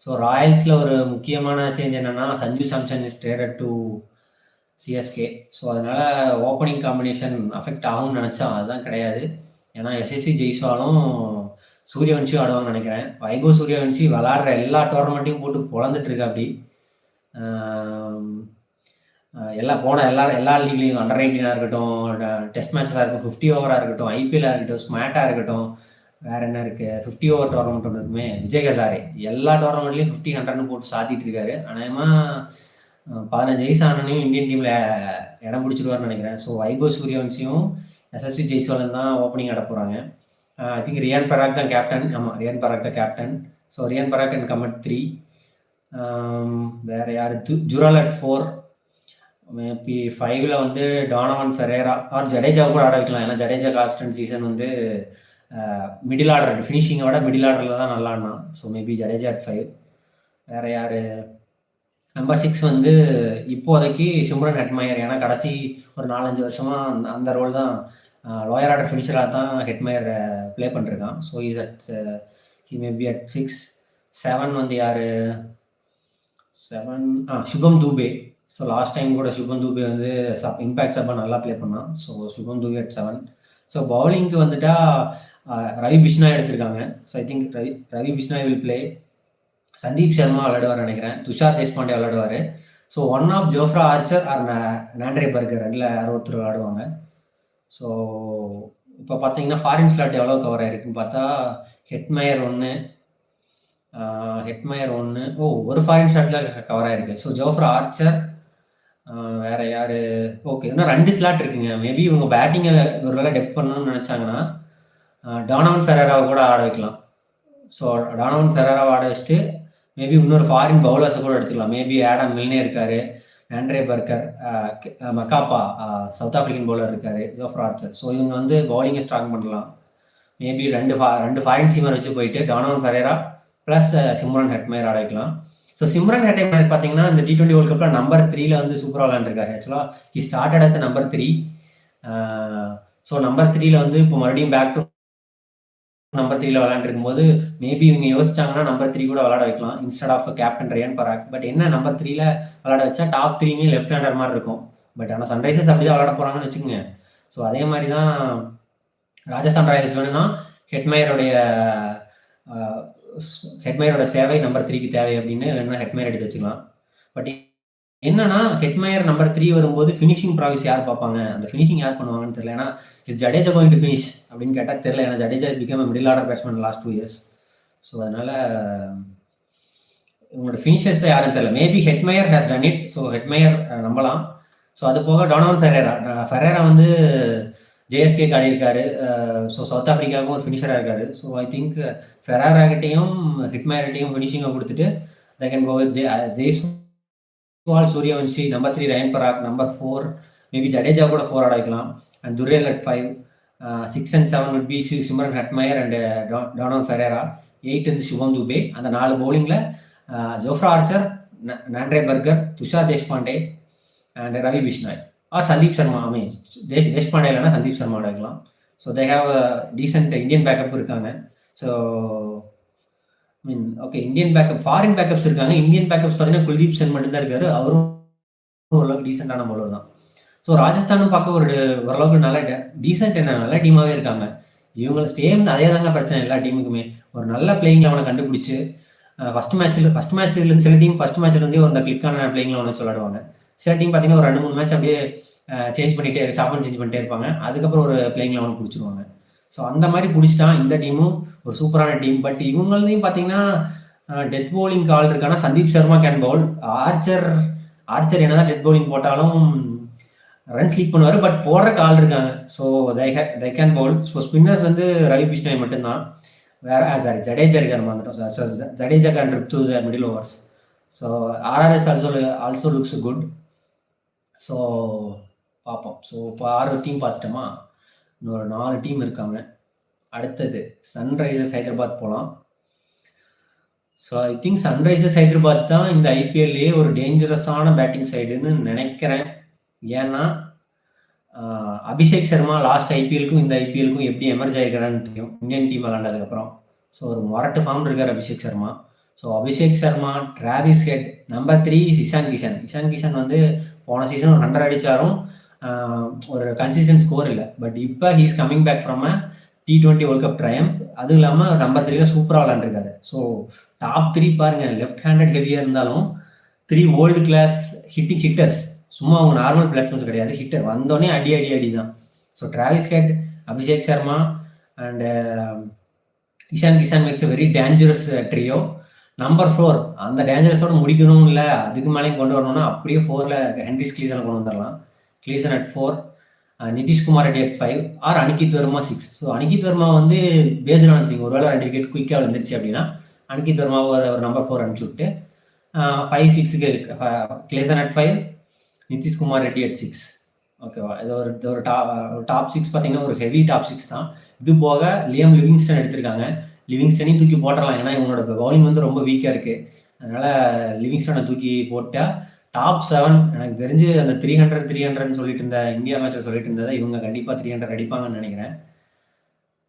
Speaker 1: ஸோ ராயல்ஸில் ஒரு முக்கியமான சேஞ்ச் என்னென்னா Sanju Samson is traded to CSK. So அதனால் ஓப்பனிங் காம்பினேஷன் அஃபெக்ட் ஆகும்னு நினச்சா அதுதான் கிடையாது. ஏன்னா எஸ்எஸ்வி ஜெய்ஸ்வாலும் சூரியவன்ஷியும் ஆடுவாங்கன்னு நினைக்கிறேன். வைபவ் சூரியவன்ஷி விளாடுற எல்லா டோர்னமெண்ட்டையும் போட்டு பொழந்துட்டு இருக்கு. அப்படி எல்லா லீக்லையும் அண்டர் 19 இருக்கட்டும், டெஸ்ட் மேட்சாக இருக்கும், 50 ஓவராக இருக்கட்டும், ஐபிஎல்லாக இருக்கட்டும், ஸ்மாட்டாக இருக்கட்டும், வேற என்ன இருக்குது, 50 ஓவர் டோர்னமெண்ட் ஒன்று இருக்குமே, விஜய் ஹசாரே. எல்லா டோர்னமெண்ட்லையும் 50, 100ன்னு போட்டு சாத்திட்டு இருக்காரு. அநேகமாக 15 வயசு ஆனனையும் இந்தியன் டீமில் இடம் பிடிச்சிடுவார்னு நினைக்கிறேன். ஸோ வைபவ் சூரியவன்ஷியும் எஸ்எஸ்வி ஜெய்ஸ்வாலும் தான் ஓப்பனிங் ஆட போகிறாங்க. ஐ திங்க் ரியான் பராக் தான் கேப்டன். ஆமாம், ரியான் பராக் தான் captain. So Riyan Parag and come at 3. வேறு யார்? ஜுரால் அட் 4. மேபி 5ல வந்து டானவன் ஃபெரேரா ஆர் ஜடேஜா கூட ஆட வைக்கலாம். ஏன்னா ஜடேஜா லாஸ்ட் 2 சீசன் வந்து மிடில் ஆர்டர் ஃபினிஷிங்கை விட மிடில் ஆர்டரில் தான் நல்லா ஆடினான். So maybe Jadeja at 5. வேற யாரு? நம்பர் 6 வந்து இப்போதைக்கு சிம்ரன் ஹெட்மயர். ஏன்னா கடைசி ஒரு 4-5 வருஷமா அந்த ரோல் தான் லோயர் ஆர்டர் ஃபினிஷராக தான் ஹெட்மயர் ப்ளே பண்ணிருக்கான். So is at he maybe at 6. 7 வந்து யாரு? 7 Shubham Dube. So last time கூட சுபம் தூபே வந்து இம்பேக்ட் சப்பா நல்லா ப்ளே பண்ணான். So Shubham Dube at 7. So பவுலிங்க்கு வந்துட்டா ரவி பிஷ்னாய் எடுத்திருக்காங்க. So I think Ravi Bishnoi will play. Sandeep Sharma விளையாடுவார் நினைக்கிறேன். துஷார் தேஷ்பாண்டே விளையாடுவார். So one of Jofra Archer or Nandre Burger ரெண்டில் யாரோ ஒருத்தர் விளையாடுவாங்க. ஸோ இப்போ பார்த்தீங்கன்னா ஃபாரின் ஸ்லாட் எவ்வளோ கவர் ஆயிருக்குன்னு பார்த்தா ஹெட்மயர் 1, ஒரு ஃபாரின் ஸ்லாட்டில் கவர் ஆயிருக்கு. ஸோ ஜோஃப்ரா ஆர்ச்சர், வேற யாரு? ஓகே, இன்னும் 2 ஸ்லாட் இருக்குங்க. மேபி இவங்க பேட்டிங்கை ஒரு வேளை டெப் பண்ணணும்னு நினைச்சாங்கன்னா டானவன் ஃபெரேராவை கூட ஆட வைக்கலாம். ஸோ டானவன் ஃபெரேராவை ஆட வச்சுட்டு மேபி இன்னொரு ஃபாரின் பவுலர்ஸை கூட எடுத்துக்கலாம். மேபி ஆடம் மில்னே இருக்காரு, ஆண்ட்ரே பர்கர், மக்காப்பா சவுத் ஆஃப்ரிக்கன் பவுலர் இருக்காரு, ஜோஃப்ரா ஆர்ச்சர். ஸோ இவங்க வந்து பவுலிங்கை ஸ்ட்ராங் பண்ணலாம். மேபி 2 ஃபாரின் சீமர் வச்சு போயிட்டு Donovan Ferreira plus Shimron Hetmyer ஆட வைக்கலாம். ஸோ சிம்ரன் ஹெட்மயர் பார்த்தீங்கன்னா இந்த T20 வேர்ல்ட் கப்பில் நம்பர் 3ல வந்து சூப்பராக விளையாண்டுருக்காரு. ஆக்சுவலாக he started as number 3. So number 3ல வந்து இப்போ மறுபடியும் பேக் டு நம்பர் 3ல விளையாண்டுருக்கும் போது மேபி இவங்க யோசிச்சாங்கன்னா நம்பர் 3 கூட விளையாட வைக்கலாம் instead of captain Riyan Parag. But என்ன நம்பர் 3ல விளையாட வச்சா டாப் 3மே லெஃப்ட் ஹேண்டர் மாதிரி இருக்கும். பட் ஆனால் சன்ரைசர்ஸ் அப்படிதான் விளையாட போறாங்கன்னு வச்சுக்கோங்க. ஸோ அதே மாதிரி தான் ராஜஸ்தான் ராயல்ஸ் வேணும்னா ஹெட்மயரோட சேவை நம்பர் 3க்கு தேவை அப்படின்னு வேணும்னா ஹெட்மயர் எடுத்து வச்சுக்கலாம். பட் என்னன்னா ஹெட்மயர் நம்பர் 3 வரும்போது ஃபினிஷிங் ப்ராவிஸ் யார் பார்ப்பாங்க, அந்த ஃபினிஷிங் யார் பண்ணுவாங்கன்னு தெரியல. ஏன்னா is Jadeja going to finish அப்படின்னு கேட்டால் தெரியல. ஏன்னா Jadeja is become middle order batsman last 2 years. So அதனால இவங்களோட ஃபினிஷர்ஸ் தான் யாருன்னு தெரியல. Maybe Hetmyer has done it. So Hetmyer நம்பலாம். ஸோ அது போக டானவன் ஃபெரேரா வந்து ஜேஎஸ்கேக்கு ஆடி இருக்காரு. ஸோ சவுத் ஆஃப்ரிக்காவுக்கும் ஒரு ஃபினிஷராக இருக்காரு. ஸோ ஐ திங்க் ஃபெரேராகிட்டையும் ஹெட்மயர்கிட்டையும் ஃபினிஷிங்கை கொடுத்துட்டு they can go with Jaiswal, Suryavanshi, number 3 Riyan Parag, number 4 maybe Jadeja கூட 4 ஆட வைக்கலாம். And Jurel at 5. 6 and 7 would be Shimron Hetmyer and Donovan Ferreira. 8 வந்து சுபம் துபே. அந்த 4 பவுலிங்கில் Jofra Archer, Nandre Burger, Tushar Deshpande and Ravi Bishnoi or Sandeep Sharma. Deshpande இல்லைனா சந்தீப் சர்மா எடுக்கலாம். So they have decent Indian backup இருக்காங்க. So okay, Indian backup, foreign backups இருக்காங்க. இந்தியன் பேக்கப்ஸ் பார்த்தீங்கன்னா குல்தீப் சென் மட்டும்தான் இருக்காரு. அவரும் ஓரளவுக்கு டீசெண்டான பவுலர் தான். ஸோ ராஜஸ்தானும் பார்க்க ஓரளவுக்கு நல்ல நல்ல டீமாகவே இருக்காங்க. இவங்க சேம் அதே தாங்க பிரச்சனை எல்லா டீமுக்குமே. ஒரு நல்ல பிளேயிங் லெவனை கண்டுபிடிச்சு ஃபர்ஸ்ட் மேட்ச்லேருந்து சில டீம் ஃபர்ஸ்ட் மேட்ச்லேருந்தே ஒரு கிளிக்கான பிளேயிங் லெவனை வச்சு விளையாடுவாங்க. சில டீம் பார்த்தீங்கன்னா ஒரு 2-3 மேட்ச் அப்படியே சேஞ்ச் பண்ணிட்டே இருப்பாங்க. அதுக்கப்புறம் ஒரு பிளேயிங் லெவனை பிடிச்சிருவாங்க. ஸோ அந்த மாதிரி பிடிச்சிட்டா இந்த டீமும் ஒரு சூப்பரான டீம். பட் இவங்களையும் பார்த்தீங்கன்னா டெத் பவுலிங் கால் இருக்கானா சந்தீப் சர்மா கேன் பவுல். ஆர்ச்சர் என்னதான் டெத் பவுலிங் போட்டாலும் ரன்ஸ் லீட் பண்ணுவார். பட் போடுற கால் இருக்காங்க. So they can bowl. So spinners வந்து ரவி பிஷ்னாய் மட்டும்தான். வேற ஜடேஜா இருக்காரு வந்துட்டோம். Jadeja can trip to the middle overs. So RRS also looks good. So பார்ப்போம். ஸோ இப்போ 6 டீம் பார்த்துட்டோமா, இன்னொரு 4 டீம் இருக்காங்க. அடுத்தது சன்ரைசர்ஸ் ஹைதராபாத் போகலாம். So I think Sunrisers Hyderabad தான் இந்த ஐபிஎல்லையே ஒரு டேஞ்சரஸான பேட்டிங் சைடுன்னு நினைக்கிறேன். ஏன்னா அபிஷேக் சர்மா லாஸ்ட் ஐபிஎலுக்கும் இந்த ஐபிஎலுக்கும் எப்படி எமர்ஜ் ஆகிக்கிறான்னு தெரியும் இந்தியன் டீம் விளாண்டதுக்கப்புறம். ஸோ ஒரு மொரட்டு ஃபார்ம் இருக்கார் Abhishek Sharma. So Abhishek Sharma, Travis Head, number 3 Ishan Kishan வந்து போன சீசன் ஒரு 100 அடித்தாரும் ஒரு கன்சிஸ்டன்ட் ஸ்கோர் இல்லை. பட் இப்போ he's coming back from T20 world cup triumph. அதுவும் இல்லாமல் நம்பர் 3ல சூப்பராக விளாண்டுருக்காரு. ஸோ டாப் 3 பாருங்க, லெஃப்ட் ஹேண்டட் ஹெவியாக இருந்தாலும் 3 வேர்ல்டு கிளாஸ் ஹிட்டர்ஸ். சும்மா அவங்க நார்மல் பிளாட்ஃபார்ம்ஸ் கிடையாது, ஹிட்டர் வந்தோடனே அடி தான். So Travis Head, Abhishek Sharma and Ishan Kishan makes very dangerous trio. Number 4 அந்த டேஞ்சரஸோட முடிக்கணும் இல்லை, அதுக்கு மேலேயும் கொண்டு வரணும்னா அப்படியே 4ல ஹென்ரிஸ் கிளீசனை கொண்டு வந்துடலாம். Klaasen at 4, Nitish Kumar Reddy at 5 or Aniket Varma 6. So Aniket Varma வந்து பேஸ்ட் ஆன் திங், ஒருவேளை 2 விக்கெட் குயிக்காக வந்துருச்சு அப்படின்னா அனிகித் வர்மாவை ஒரு நம்பர் 4 அனுப்பிச்சு விட்டு 5-6க்கு Klaasen at 5, Nitish Kumar Reddy at 6. ஓகேவா? இது ஒரு டாப் 6 பார்த்தீங்கன்னா, ஒரு ஹெவி டாப் 6 தான். இது போக லியம் லிவிங்ஸ்டன் எடுத்திருக்காங்க. லிவிங்ஸ்டனையும் தூக்கி போட்டுறலாம். ஏன்னா, இவங்களோட பவுலிங் வந்து ரொம்ப வீக்கா இருக்கு. அதனால லிவிங்ஸ்டனை தூக்கி போட்டா, டாப் 7 எனக்கு தெரிஞ்சு அந்த 300ன்னு சொல்லிட்டு இருந்த இந்தியா மேட்ச்ல சொல்லிட்டு இருந்தத இவங்க கண்டிப்பா 300 அடிப்பாங்கன்னு நினைக்கிறேன்.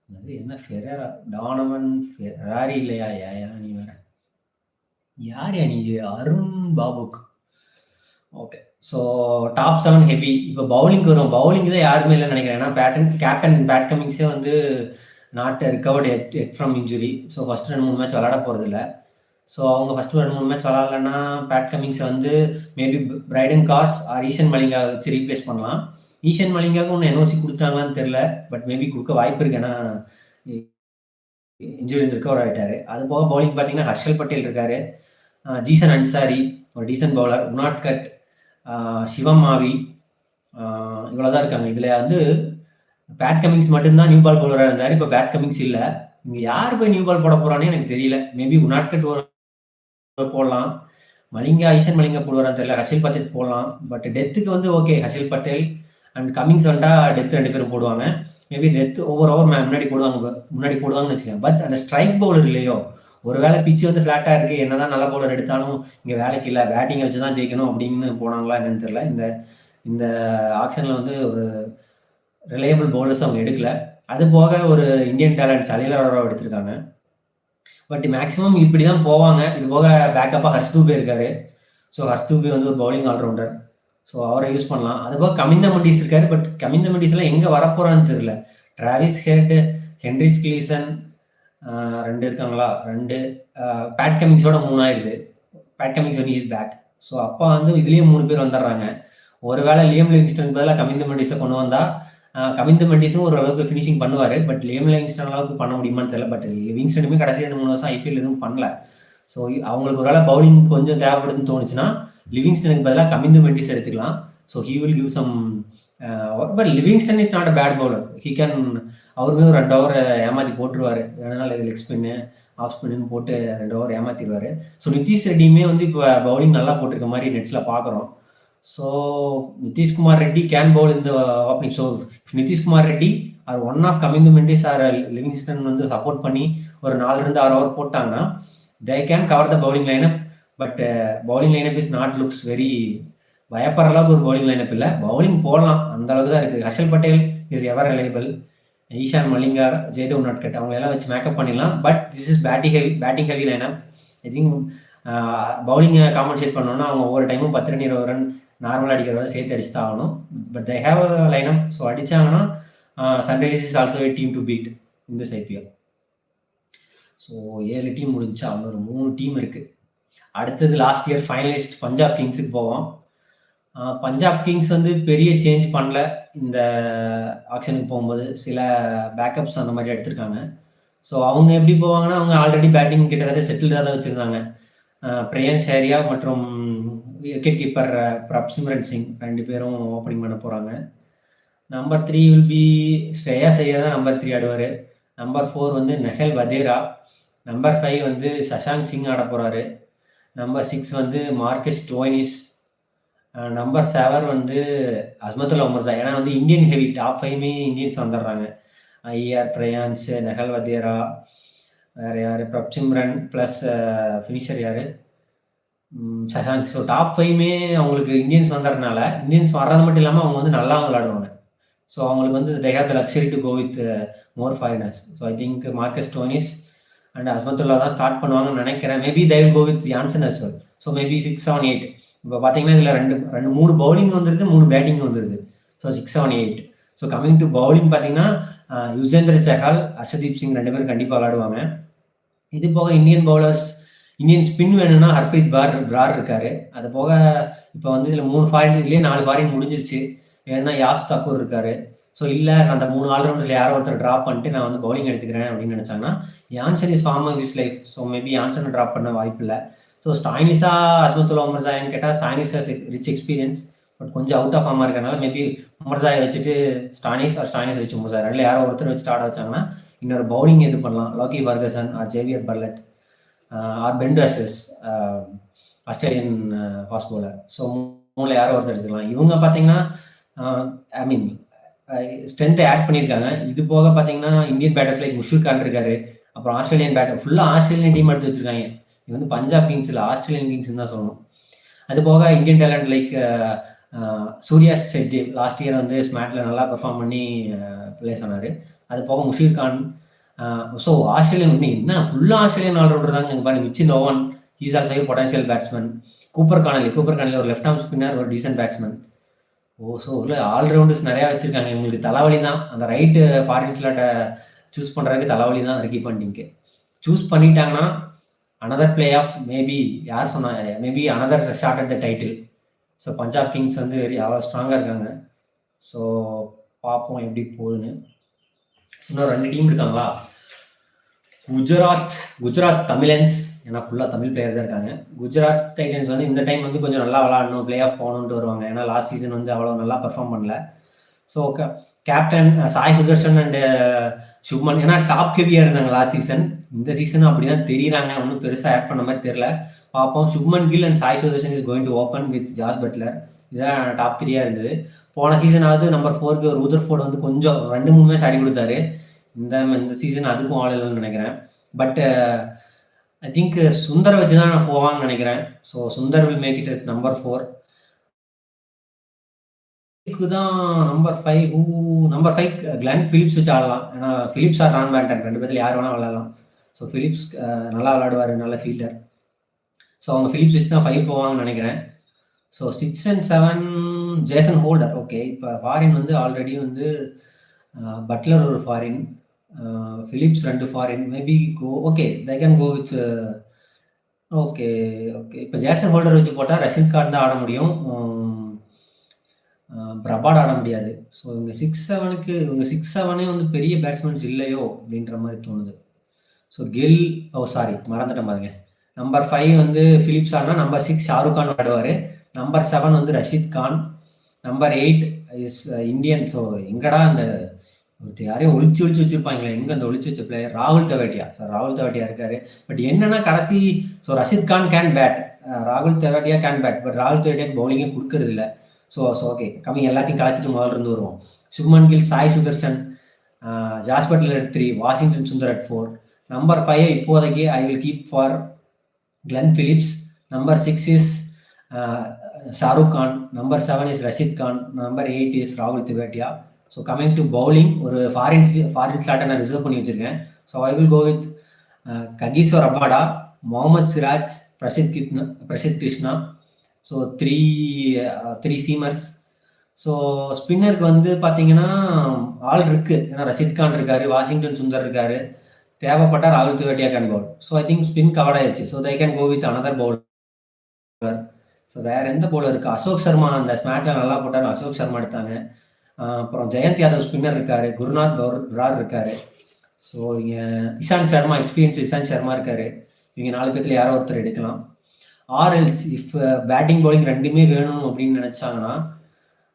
Speaker 1: அது என்ன ஃபெரேரா, டானவன் ஃபெராரி இல்லையா? ஏயா நீ வேற? யார்யா நீ? Arun பாபுக். Okay. So top 7 heavy. இப்போ பவுலிங்க்கு வரும். பவுலிங் தான் யாருமே இல்லைன்னு நினைக்கிறேன். ஏன்னா கேப்டன் பேட் கமிங்ஸே வந்து not recovered yet from injury. So first 2, 3 match விளையாட போறதில்ல. ஸோ அவங்க ஃபர்ஸ்ட் 2, 3 மேட்ச் விளையாடலன்னா பேட் கமிங்ஸை வந்து maybe Brydon Carse or Eshan Malinga வச்சு ரீப்ளேஸ் பண்ணலாம். ஈஷன் மலிங்காவுக்கு ஒன்று என்ஓசி கொடுத்தாங்களான்னு தெரியல. பட் மேபி கொடுக்க வாய்ப்பு இருக்கு. ஏன்னா இன்ஜுரி ரிகவர் ஆகிட்டாரு. அது போக பவுலிங் பார்த்தீங்கன்னா ஹர்ஷல் பட்டேல் இருக்காரு, ஜீசன் அன்சாரி ஒரு டீசன்ட் பவுலர், உனாட்கட், சிவம் மாவி, இவ்வளோதான் இருக்காங்க. இதில் வந்து பேட் கமிங்ஸ் மட்டும்தான் நியூ பால் பவுலராக இருந்தார். இப்போ பேட் கமிங்ஸ் இல்லை. இங்கே யார் போய் நியூ பால் போட போறான்னு எனக்கு தெரியல. மேபி உனாட்கட் போடலாம், மலிங்கா ஈஷன் மலிங்கா போடுவாரான்னு தெரியல, ஹர்ஷல் பட்டேல் போடலாம். பட் டெத்துக்கு வந்து okay, Harshal Patel and Cummins வந்தா டெத் 2 பேரும் போடுவாங்க. மேபி டெத் ஒவ்வொரு ஓவர் முன்னாடி போடுவாங்கன்னு வச்சுக்கேன். பட் அந்த ஸ்ட்ரைக் பவுலர் இல்லையோ, ஒருவேளை பிச்சு வந்து ஃபிளாட்டா இருக்கு, என்னதான் நல்ல பவுலர் எடுத்தாலும் இங்க வேலைக்கு இல்லை, பேட்டிங்கை வச்சு தான் ஜெயிக்கணும் அப்படின்னு போனாங்களா என்னன்னு தெரியல. இந்த ஆக்ஷன்ல வந்து ஒரு ரிலையபிள் பவுலர்ஸ் அவங்க எடுக்கல. அது போக ஒரு இந்தியன் டேலண்ட் சலீல் அரோரா எடுத்திருக்காங்க. பட் மேக்ஸிமம் இப்படி தான் போவாங்க. இது போக பேக்கப்பாக ஹர்ஷ் தூபே இருக்காரு. ஸோ ஹர்ஷ் தூபே வந்து ஒரு பவுலிங் ஆல்ரவுண்டர். ஸோ அவரை யூஸ் பண்ணலாம். அது போக கமிந்த மெண்டிஸ் இருக்காரு. பட் கமிந்த மெண்டிஸ் எல்லாம் எங்கே வரப்போறான்னு தெரியல. டிராவிஸ் ஹெட், ஹென்ரிச் கிளீசன் 2 இருக்காங்களா, 2 பேட் கமிங்ஸோட 3 ஆயிருது. பேட் கமிங்ஸ் வந்து இஸ் பேக். ஸோ அப்பா வந்து இதுலயே 3 பேர் வந்துடுறாங்க. ஒருவேளை லியம் லிவிங்ஸ்டன் பதிலாக கமிந்த மெண்டிஸை கொண்டு வந்தா கமிந்த மெண்டிஸும் ஓரளவுக்கு ஃபினிஷிங் பண்ணுவார். பட் லியம் லிவிங்ஸ்டன் அளவுக்கு பண்ண முடியுமான்னு தெரியல. பட் லிவிங்ஸ்டனுமே கடைசி 2-3 வருஷம் ஐபிஎல் எதுவும் பண்ணல. ஸோ அவங்களுக்கு ஒருவேளை பவுலிங் கொஞ்சம் தேவைப்படுதுன்னு தோணுச்சுன்னா லிவிங்ஸ்டனுக்கு பதிலாக கமிந்த மெண்டிஸ் எடுத்துக்கலாம். So he will give some. But Livingstone is not a bad bowler. He can அவருமே ஒரு 2 ஓவர் ஏமாற்றி போட்டுருவாரு. அதனால லெக் ஸ்பின்னு ஆஃப் ஸ்பின்னு போட்டு 2 ஓவர் ஏமாற்றிடுவார். ஸோ நிதிஷ் ரெட்டியுமே வந்து இப்போ பவுலிங் நல்லா போட்டிருக்க மாதிரி நெட்ஸில் பார்க்குறோம். So Nitishkumar Reddy can bowl in the opening. So if Nitishkumar Reddy or one of Kamindu Mendis or Livingston வந்து சப்போர்ட் பண்ணி ஒரு 4-6 ஓவர் போட்டாங்கன்னா they can cover the bowling lineup. But bowling lineup is not looks very பயப்படுற அளவுக்கு ஒரு bowling lineup இல்லை. பவுலிங் போடலாம், அந்த அளவுக்கு தான் இருக்குது. Harshal Patel is ever reliable. Eshan Malinga, Jaydev Unadkat அவங்க எல்லாம் வச்சு மேக்கப் பண்ணிடலாம். But this is batting heavy lineup. I think பவுலிங்கை காம்பன்சேட் பண்ணோன்னா அவங்க ஒவ்வொரு டைமும் 10 ரன் 20 ரன் நார்மலாக அடிக்கிறத சேர்த்து அடிச்சு தான் ஆகணும். But they have a lineup. So அடித்தாங்கன்னா Sunrisers is also a team to beat இந்த ஐபிஎல். ஸோ 7 டீம் முடிஞ்சா இன்னொரு 3 டீம் இருக்குது. அடுத்தது லாஸ்ட் இயர் ஃபைனலிஸ்ட் பஞ்சாப் கிங்ஸுக்கு போவோம். பஞ்சாப் கிங்ஸ் வந்து பெரிய சேஞ்ச் பண்ணல. இந்த ஆக்ஷனுக்கு போகும்போது சில பேக்கப்ஸ் அந்த மாதிரி எடுத்திருக்காங்க. ஸோ அவங்க எப்படி போவாங்கன்னா அவங்க ஆல்ரெடி பேட்டிங் கிட்டத்தட்ட செட்டில்டாக தான் வச்சுருந்தாங்க. பிரேயன் ஷேரியா மற்றும் விக்கெட் கீப்பர் பிரப்சிம்ரன் சிங் 2 பேரும் ஓப்பனிங் பண்ண போகிறாங்க. Number 3 will be Shreya Iyer தான் நம்பர் 3 ஆடுவார். நம்பர் 4 வந்து நெஹல் வதேரா. நம்பர் 5 வந்து சஷாங்க் சிங் ஆட போகிறாரு. நம்பர் 6 வந்து மார்க்கஸ் ஸ்டோயினிஸ். நம்பர் 7 வந்து அஸ்மத்துல்லா உமர்ஸா. ஏன்னா வந்து இந்தியன் ஹெவி டாப் 5மே இந்தியன்ஸ் வந்துடுறாங்க. ஐஆர், பிரயான்ஸ், நெஹல் வதேரா, வேறு யார், பிரப்சிம்ரன் ப்ளஸ் ஃபினிஷர் யார், சஷாங்க். ஸோ டாப் 5மே அவங்களுக்கு இந்தியன்ஸ் வந்ததுனால இந்தியன்ஸ் வர்றது மட்டும் இல்லாமல் அவங்க வந்து நல்லா விளையாடுவாங்க. ஸோ அவங்களுக்கு வந்து they have the luxury to go with more foreigners. So I think Marcus Stoinis and Azmatullah தான் ஸ்டார்ட் பண்ணுவாங்கன்னு நினைக்கிறேன். Maybe they will go with Jansen as well. So maybe 6, 7, 8. இப்போ பார்த்தீங்கன்னா இதில் 3 பவுலிங் வந்துடுது, 3 பேட்டிங் வந்துடுது. So 6, 7, 8. So coming to bowling பார்த்தீங்கன்னா யுஜேந்திர சஹால், ஹர்ஷதீப் சிங் 2 பேரும் கண்டிப்பாக விளையாடுவாங்க. இது போக இந்தியன் ஸ்பின் வேணும்னா ஹர்ப்ரீத் பிரார் இருக்காரு. அது போக இப்போ வந்து இதில் 3 ஃபாரின், இதுலேயே 4 ஃபாரின் முடிஞ்சிருச்சு. வேணும்னா யாஸ் தாக்கூர் இருக்காரு. ஸோ இல்லை நான் அந்த 3 ஆல்ரவுண்டர்ஸில் யாரோ ஒருத்தர் ட்ராப் பண்ணிட்டு நான் வந்து பவுலிங் எடுத்துக்கிறேன் அப்படின்னு நினச்சாங்கன்னா Jansen is form of his life. So maybe யான்சனை ட்ராப் பண்ண வாய்ப்பு இல்லை. ஸோ ஸ்டாயினிஸா அஸ்மத்துல்லா உமர்ஸான்னு கேட்டால் ஸ்டாயினிஸ் ரிச் எக்ஸ்பீரியன்ஸ், பட் கொஞ்சம் அவுட் ஆஃப் ஃபார்மாக இருக்கனால மேபி உமர்ஸாயை வச்சுட்டு ஸ்டாயினிஸ் வச்சு உமர்ஸா 2ல் யாரோ ஒருத்தர் வச்சுட்டு ஆட வச்சாங்கன்னா இன்னொரு பவுலிங் எது பண்ணலாம். Lockie Ferguson or Xavier Bartlett or Ben Dwarshuis, Australian fast bowler. So மூணுல யாரோ ஒருத்தர் எடுத்துக்கலாம். இவங்க பார்த்தீங்கன்னா, ஐ மீன் ஸ்ட்ரென்த்தை ஆட் பண்ணியிருக்காங்க. இது போக பார்த்தீங்கன்னா, Indian batters like Musheer Khan இருக்காரு. அப்புறம் ஆஸ்திரேலியன் பேட்டர் ஃபுல்லா ஆஸ்திரேலியன் டீம் எடுத்து வச்சிருக்காங்க. இது வந்து பஞ்சாப் கிங்ஸ் இல்ல, ஆஸ்திரேலியன் கிங்ஸ்ன்னு தான் சொல்லணும். அது போக Indian talent like Surya Shetty last year வந்து ஸ்மாட்ல நல்லா பெர்ஃபார்ம் பண்ணி பிளேஸ் ஆனாரு. அது போக முஷீர் கான். ஸோ ஆஸ்திரேலியன் வந்து என்ன ஃபுல்லா ஆஸ்திரேலியன் ஆல்ரவுண்டர் தாங்க. இங்க பாருங்க, Mitchell Owen is also a potential batsman. Cooper Connolly ஒரு லெஃப்ட் ஆர்ம் ஸ்பின்னர், ஒரு டீசன்ட் பேட்ஸ்மேன். ஸோ உள்ள ஆல்ரவுண்டர்ஸ் நிறையா வச்சிருக்காங்க. இவங்களுக்கு தலைவலி தான் அந்த ரைட்டு ஃபாரின் ஸ்லாட்டை சூஸ் பண்ணுறதுக்கு தலைவலி தான் ரிக்கி பாண்டிங்க்கு. சூஸ் பண்ணிட்டாங்கன்னா அனதர் பிளே ஆஃப் மேபி யார் சொன்னாங்க, maybe another shot at the title. So Punjab kings வந்து அவ்வளோ ஸ்ட்ராங்காக இருக்காங்க. ஸோ பார்ப்போம் எப்படி போகுதுன்னு. இன்னும் 2 டீம் இருக்காங்களா, குஜராத் தமிழன்ஸ், ஏன்னா ஃபுல்லாக தமிழ் பிளேயர் தான் இருக்காங்க. குஜராத் டைட்டன்ஸ் வந்து இந்த டைம் வந்து கொஞ்சம் நல்லா விளாடணும், பிளே ஆஃப் போகணுன்ட்டு வருவாங்க. ஏன்னா லாஸ்ட் சீசன் வந்து அவ்வளோ நல்லா பெர்ஃபார்ம் பண்ணல. So captain Sai Sudharsan and Shubman ஏன்னா டாப் ஹெவியாக இருந்தாங்க லாஸ்ட் சீசன். இந்த சீசனும் அப்படி தான் தெரியுறாங்க, ஒன்றும் பெருசாக ஆட் பண்ண மாதிரி தெரியல. பார்ப்போம். Shubman Gill and Sai Sudharsan is going to open with Jos Buttler. இதான் டாப் 3 இருந்தது. போன சீசனாவது நம்பர் 4க்கு ஒரு ரூதர்ஃபோர்டு வந்து கொஞ்சம் 2-3 மேட்ச் ஆடி கொடுத்தாரு. இந்த சீசன் அதுக்கும் ஆள் இல்லைன்னு நினைக்கிறேன். பட் ஐ திங்க் சுந்தரை வச்சு தான் நான் போவாங்கன்னு நினைக்கிறேன். So Sundar will make it is number 4. தான் நம்பர் 5 கிளென் பிலிப்ஸ் வச்சு ஆடலாம். ஏன்னா பிலிப்ஸ் ஆர் ரான் பேண்டன் 2 பேர்த்துல யார் வேணா விளையாடலாம். ஸோ பிலிப்ஸ் நல்லா விளையாடுவார், நல்ல ஃபீல்டர். ஸோ அவங்க பிலிப்ஸ் வச்சு தான் 5 போவாங்கன்னு நினைக்கிறேன். So 6 and 7 Jason Holder. Okay, இப்போ ஃபாரின் வந்து ஆல்ரெடி வந்து பட்லர் ஒரு foreign, Phillips 2 foreign. Maybe okay they can go with okay. இப்போ ஜேசன் ஹோல்டர் வச்சு போட்டால் ரஷீத் கான் தான் ஆட முடியும், பிரபாட் ஆட முடியாது. ஸோ இவங்க 6-7 வந்து பெரிய பேட்ஸ்மேன்ஸ் இல்லையோ அப்படின்ற மாதிரி தோணுது. ஸோ கில் சாரி மறந்துட்டேன் பாருங்க. நம்பர் 5 வந்து பிலிப்ஸ் ஆனா, நம்பர் 6 ஷாருக் கான் ஆடுவார், நம்பர் 7 வந்து Rashid Khan, number 8 is Indian. So எங்கடா அந்த யாரையும் ஒழிச்சு வச்சிருப்பாங்களே, எங்க அந்த ஒழிச்சு வச்ச பிளேயர் ராகுல் தெவாட்டியா. சார் ராகுல் தெவாட்டியா இருக்காரு. பட் என்னன்னா கடைசி so Rashid Khan can bat, ராகுல் தெவாட்டியா கேன் பேட், பட் ராகுல் தெவாட்டியா பவுலிங்கே கொடுக்கறது இல்லை. ஸோ ஓகே கம்மி, எல்லாத்தையும் கழிச்சிட்டு முதல்ல இருந்து வருவோம். Shubman Gill, Sai Sudharsan, Jos Buttler at 3, Washington Sundar at 4. Number 5 இப்போதைக்கு I will keep for Glenn Phillips. Number 6 is Shahrukh Khan, number 7 is Rashid Khan, number 8 is ராகுல் Tewatia. So coming to bowling, ஒரு ஃபாரின் ஸ்லாட்டை நான் ரிசர்வ் பண்ணி வச்சிருக்கேன். So I will go with Kagiso Rabada, Mohammed Siraj, Prasidh Krishna. So three seamers. So ஸ்பின்னருக்கு வந்து பார்த்தீங்கன்னா ஆள் இருக்கு. ஏன்னா ரஷீத் கான் இருக்காரு, வாஷிங்டன் சுந்தர் இருக்காரு, தேவைப்பட்டா ராகுல் Tewatia can bowl. So I think spin cover ஆயிடுச்சு. So they can go with another bowler. So வேற எந்த பவுலர் இருக்கு, அசோக் சர்மா அந்த ஸ்மாட்ல நல்லா போட்டாரு, அசோக் சர்மா எடுத்தாங்க. அப்புறம் ஜெயந்த் யாதவ் ஸ்பின்னர் இருக்காரு, குருநாத் பிரார் இருக்காரு. ஸோ இங்க இஷாந்த் சர்மா, எக்ஸ்பீரியன்ஸ் இஷாந்த் சர்மா இருக்காரு. இவங்க 4 பேர்த்துல யாரோ ஒருத்தர் எடுக்கலாம். ஆர்எல்ஸ் இஃப் பேட்டிங் பவுலிங் 2மே வேணும் அப்படின்னு நினைச்சாங்கன்னா,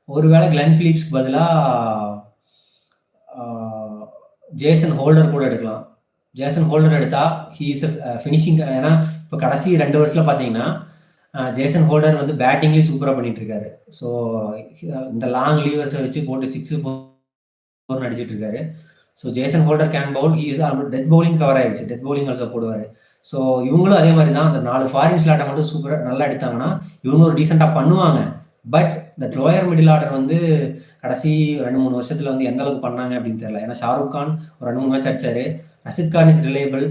Speaker 1: ஒருவேளை கிளென் பிலிப்ஸ்க்கு பதிலாக ஜேசன் ஹோல்டர் கூட எடுக்கலாம். ஜேசன் ஹோல்டர் எடுத்தா ஹீஸ் ஃபினிஷிங். ஏன்னா இப்போ கடைசி 2 வருஷத்துல பார்த்தீங்கன்னா ஜேசன் ஹோல்டர் வந்து பேட்டிங்லேயும் சூப்பராக பண்ணிட்டு இருக்காரு. ஸோ இந்த லாங் லீவர்ஸை வச்சு போட்டு 6-4 அடிச்சிட்டு இருக்காரு. So Jason holder can Pavul, he's death bowling cover ஆயிடுச்சு, டெத் பவுலிங் ஆல்சோ போடுவார். ஸோ இவங்களும் அதே மாதிரி தான், அந்த 4 ஃபாரின் ஸ்லாட்டை மட்டும் சூப்பராக நல்லா எடுத்தாங்கன்னா இவங்க ஒரு டீசெண்டாக பண்ணுவாங்க. பட் இந்த லோயர் மிடில் ஆர்டர் வந்து கடைசி 2-3 வருஷத்துல வந்து எந்த அளவுக்கு பண்ணாங்க அப்படின்னு தெரியல. ஏன்னா ஷாருக் கான் ஒரு 2-3 மேட்ச் அடிச்சாரு, ரஷீத் கான் இஸ் ரிலேபிள்,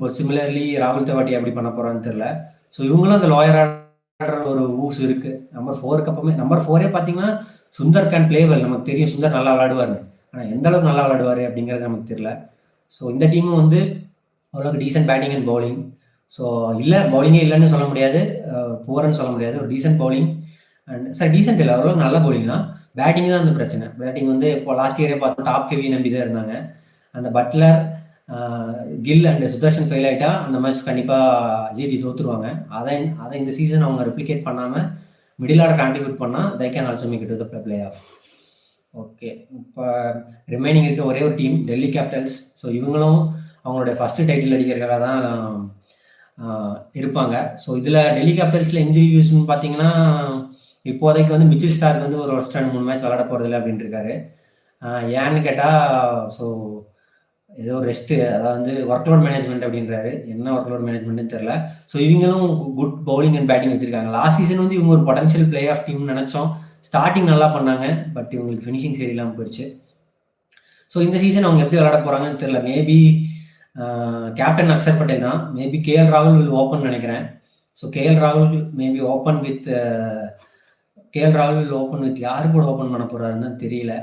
Speaker 1: ஒரு சிமிலர்லி ராகுல் தெவாட்டியா எப்படி பண்ண போறான்னு தெரியல. ஸோ இவங்களும் அந்த லோயர் ஆர்டர் ஒரு ஊஸ் இருக்கு. நம்பர் 4க்கு அப்பமே நம்பர் 4 பார்த்தீங்கன்னா சுந்தர் கேன் பிளேவெல். நமக்கு தெரியும் சுந்தர் நல்லா விளையாடுவார்னு, ஆனால் எந்த அளவுக்கு நல்லா விளையாடுவாரு அப்படிங்கிறது நமக்கு தெரியல. ஸோ இந்த டீமும் வந்து ஓரளவுக்கு decent batting and bowling. So இல்லை பவுலிங்கே இல்லைன்னு சொல்ல முடியாது, புவர்னு சொல்ல முடியாது, ஒரு decent bowling. And sir decent இல்லை, ஓரளவுக்கு நல்ல பவுலிங் தான். பேட்டிங் தான் அந்த பிரச்சனை. பேட்டிங் வந்து இப்போ லாஸ்ட் இயரே பார்த்தோம் டாப் ஹெவி நம்பி தான் இருந்தாங்க. அந்த Buttler, Gill and Sudharsan fail ஆகிட்டா அந்த மேட்ச் கண்டிப்பாக ஜிடி தோற்றுருவாங்க. அதை இந்த சீசன் அவங்க ரெப்ளிகேட் பண்ணாமல் மிடில் ஆர்டர் கான்ட்ரிபியூட் பண்ணால் they can also make it to the play off. Okay, இப்போ ரிமைனிங் இருக்க ஒரே ஒரு டீம் டெல்லி கேபிட்டல்ஸ். ஸோ இவங்களும் அவங்களுடைய ஃபர்ஸ்ட் டைட்டில் அடிக்கிறதுக்காக தான் இருப்பாங்க. ஸோ இதில் டெல்லி கேபிட்டல்ஸில் இன்ஜுரி நியூஸ்னு பார்த்தீங்கன்னா இப்போதைக்கு வந்து மிச்சில் ஸ்டார்க் வந்து ஒரு ஃபர்ஸ்ட் 2, 3 மேட்ச் விளையாட போறதில்ல அப்படின்னு இருக்காரு. ஏன்னு கேட்டா, ஸோ ஏதோ ரெஸ்ட், அதாவது வந்து ஒர்க் லோட் மேனேஜ்மெண்ட் அப்படின்றாரு. என்ன ஒர்க் லோட் மேனேஜ்மெண்ட்னு தெரியல. ஸோ இவங்களும் குட் பவுலிங் அண்ட் பேட்டிங் வச்சிருக்காங்க. லாஸ்ட் சீசன் வந்து இவங்க ஒரு பொட்டன்ஷியல் பிளே ஆஃப் டீம் நினைச்சோம். ஸ்டார்டிங் நல்லா பண்ணாங்க, பட் இவங்களுக்கு ஃபினிஷிங் சரியில்லாமல் போயிடுச்சு. ஸோ இந்த சீசன் அவங்க எப்படி விளையாட போறாங்கன்னு தெரியல. மேபி கேப்டன் அக்ஷர் பட்டேல் தான். மேபி கேஎல் ராகுல் வில் ஓப்பன் நினைக்கிறேன். ஸோ கேஎல் ராகுல் மேபி ஓப்பன் வித் யாரு கூட ஓப்பன் பண்ண போறாருன்னு தெரியல.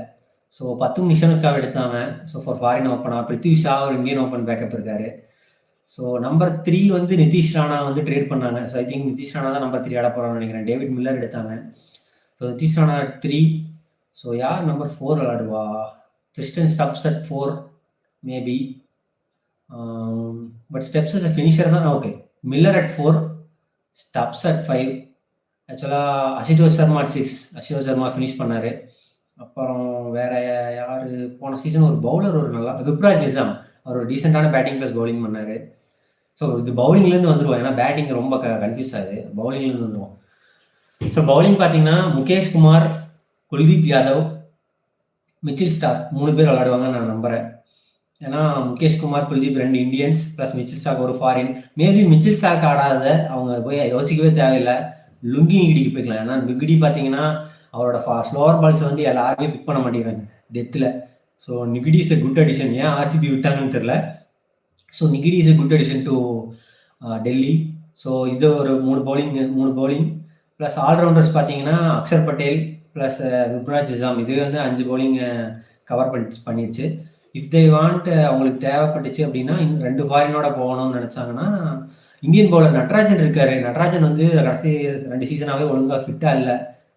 Speaker 1: ஸோ 10 நிஷானுக்காக எடுத்தாங்க. ஸோ ஃபார் ஃபாரின் ஓப்பனா பிருத்வி ஷா ஒரு இந்தியன் ஓப்பன் பேக்கப் இருக்காரு. ஸோ நம்பர் 3 வந்து நிதிஷ் ராணா வந்து ட்ரேட் பண்ணாங்க. So I think Nitish Rana தான் நம்பர் 3 ஆட போறான்னு நினைக்கிறேன். டேவிட் மில்லர் எடுத்தாங்க. ஸோ நிதிஷ் ராணா 3. ஸோ யார் number 4 விளையாடுவா? Tristan Stubbs at 4 maybe. But Stubbs as a finisher தான். Okay, Miller at 4, Stubbs at 5. ஆக்சுவலாக அசிதோஷ் சர்மா at 6. அசிதோஷ் சர்மா ஃபினிஷ் பண்ணாரு. அப்புறம் வேற யாரு போன சீசன் ஒரு பவுலர் ஒரு நல்லா விப்ராஜ் நிசாம், அவர் ஒரு டீசெண்டான பேட்டிங் ப்ளஸ் பவுலிங் பண்ணாரு. ஸோ இது பவுலிங்லேருந்து வந்துடுவோம், ஏன்னா பேட்டிங் ரொம்ப கன்ஃபியூஸ் ஆகுது. பவுலிங்லேருந்து வந்துடுவோம். ஸோ பவுலிங் பார்த்தீங்கன்னா முகேஷ் குமார், குல்தீப் யாதவ், மிச்சில் ஸ்டார்க் 3 பேர் விளையாடுவாங்கன்னு நான் நம்புறேன். ஏன்னா Mukesh Kumar, Kuldeep 2 Indians plus Mitchell Stark ஒரு ஃபாரின். மேபி மிச்சில் ஸ்டார்க் ஆடாத அவங்க போய் யோசிக்கவே தேவையில்லை, லுங்கி நிகிடிக்கு போய்க்கலாம். ஏன்னா நிகிடி பார்த்தீங்கன்னா அவரோட ஸ்லோவர் பால்ஸ் வந்து எல்லாருமே பிக் பண்ண மாட்டேங்கிறாங்க டெத்தில். So Ngidi is a good addition. ஏன் ஆர்சிபி விட்டாங்கன்னு தெரியல. So Ngidi is a good addition to Delhi. So இது ஒரு 3 பவுலிங் ப்ளஸ் ஆல்ரவுண்டர்ஸ் பார்த்தீங்கன்னா அக்ஷர் பட்டேல் ப்ளஸ் விப்ராஜ் நிசாம், இது வந்து 5 பவுலிங் கவர் பண்ணிடுச்சு. இஃப் தே வாண்ட், அவங்களுக்கு தேவைப்பட்டுச்சு அப்படின்னா 2 ஃபாரினோட போகணும்னு நினச்சாங்கன்னா இந்தியன் பவுலர் நட்ராஜன் இருக்காரு. நட்ராஜன் வந்து கடைசி 2 சீசனாகவே ஒழுங்காக ஃபிட்டாக இல்லை,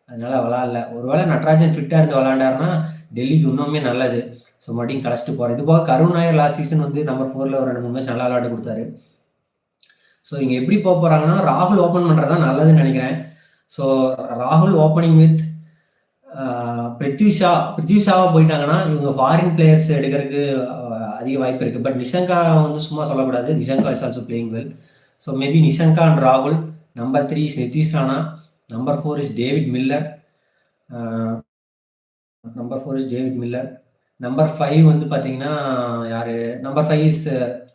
Speaker 1: அதனால விளாட்ல. ஒருவேளை நட்ராஜன் ஃபிட்டாக இருந்து விளாண்டாருன்னா டெல்லிக்கு இன்னுமே நல்லது. ஸோ மறுபடியும் கழிச்சிட்டு போகிறேன். இது போக கருண் நாயர் லாஸ்ட் சீசன் வந்து நம்பர் 4ல் ஒரு 2-3 மேட்ச் நல்லா விளையாட்டு கொடுத்தாரு. ஸோ இங்கே எப்படி போக போகிறாங்கன்னா ராகுல் ஓப்பன் பண்ணுறது தான் நல்லதுன்னு நினைக்கிறேன். ஸோ ராகுல் ஓப்பனிங் வித் பிருத்வி ஷாவா போயிட்டாங்கன்னா இவங்க ஃபாரின் பிளேயர்ஸ் எடுக்கிறதுக்கு அதிக வாய்ப்பு இருக்குது. பட் நிஷங்கா வந்து சும்மா சொல்லக்கூடாது, Nissanka is also playing well. So maybe Nissanka and ராகுல். Number 3 is Nitish Rana. Number 4 is David Miller. Number 5 வந்து பார்த்தீங்கன்னா யாரு? Number 5 is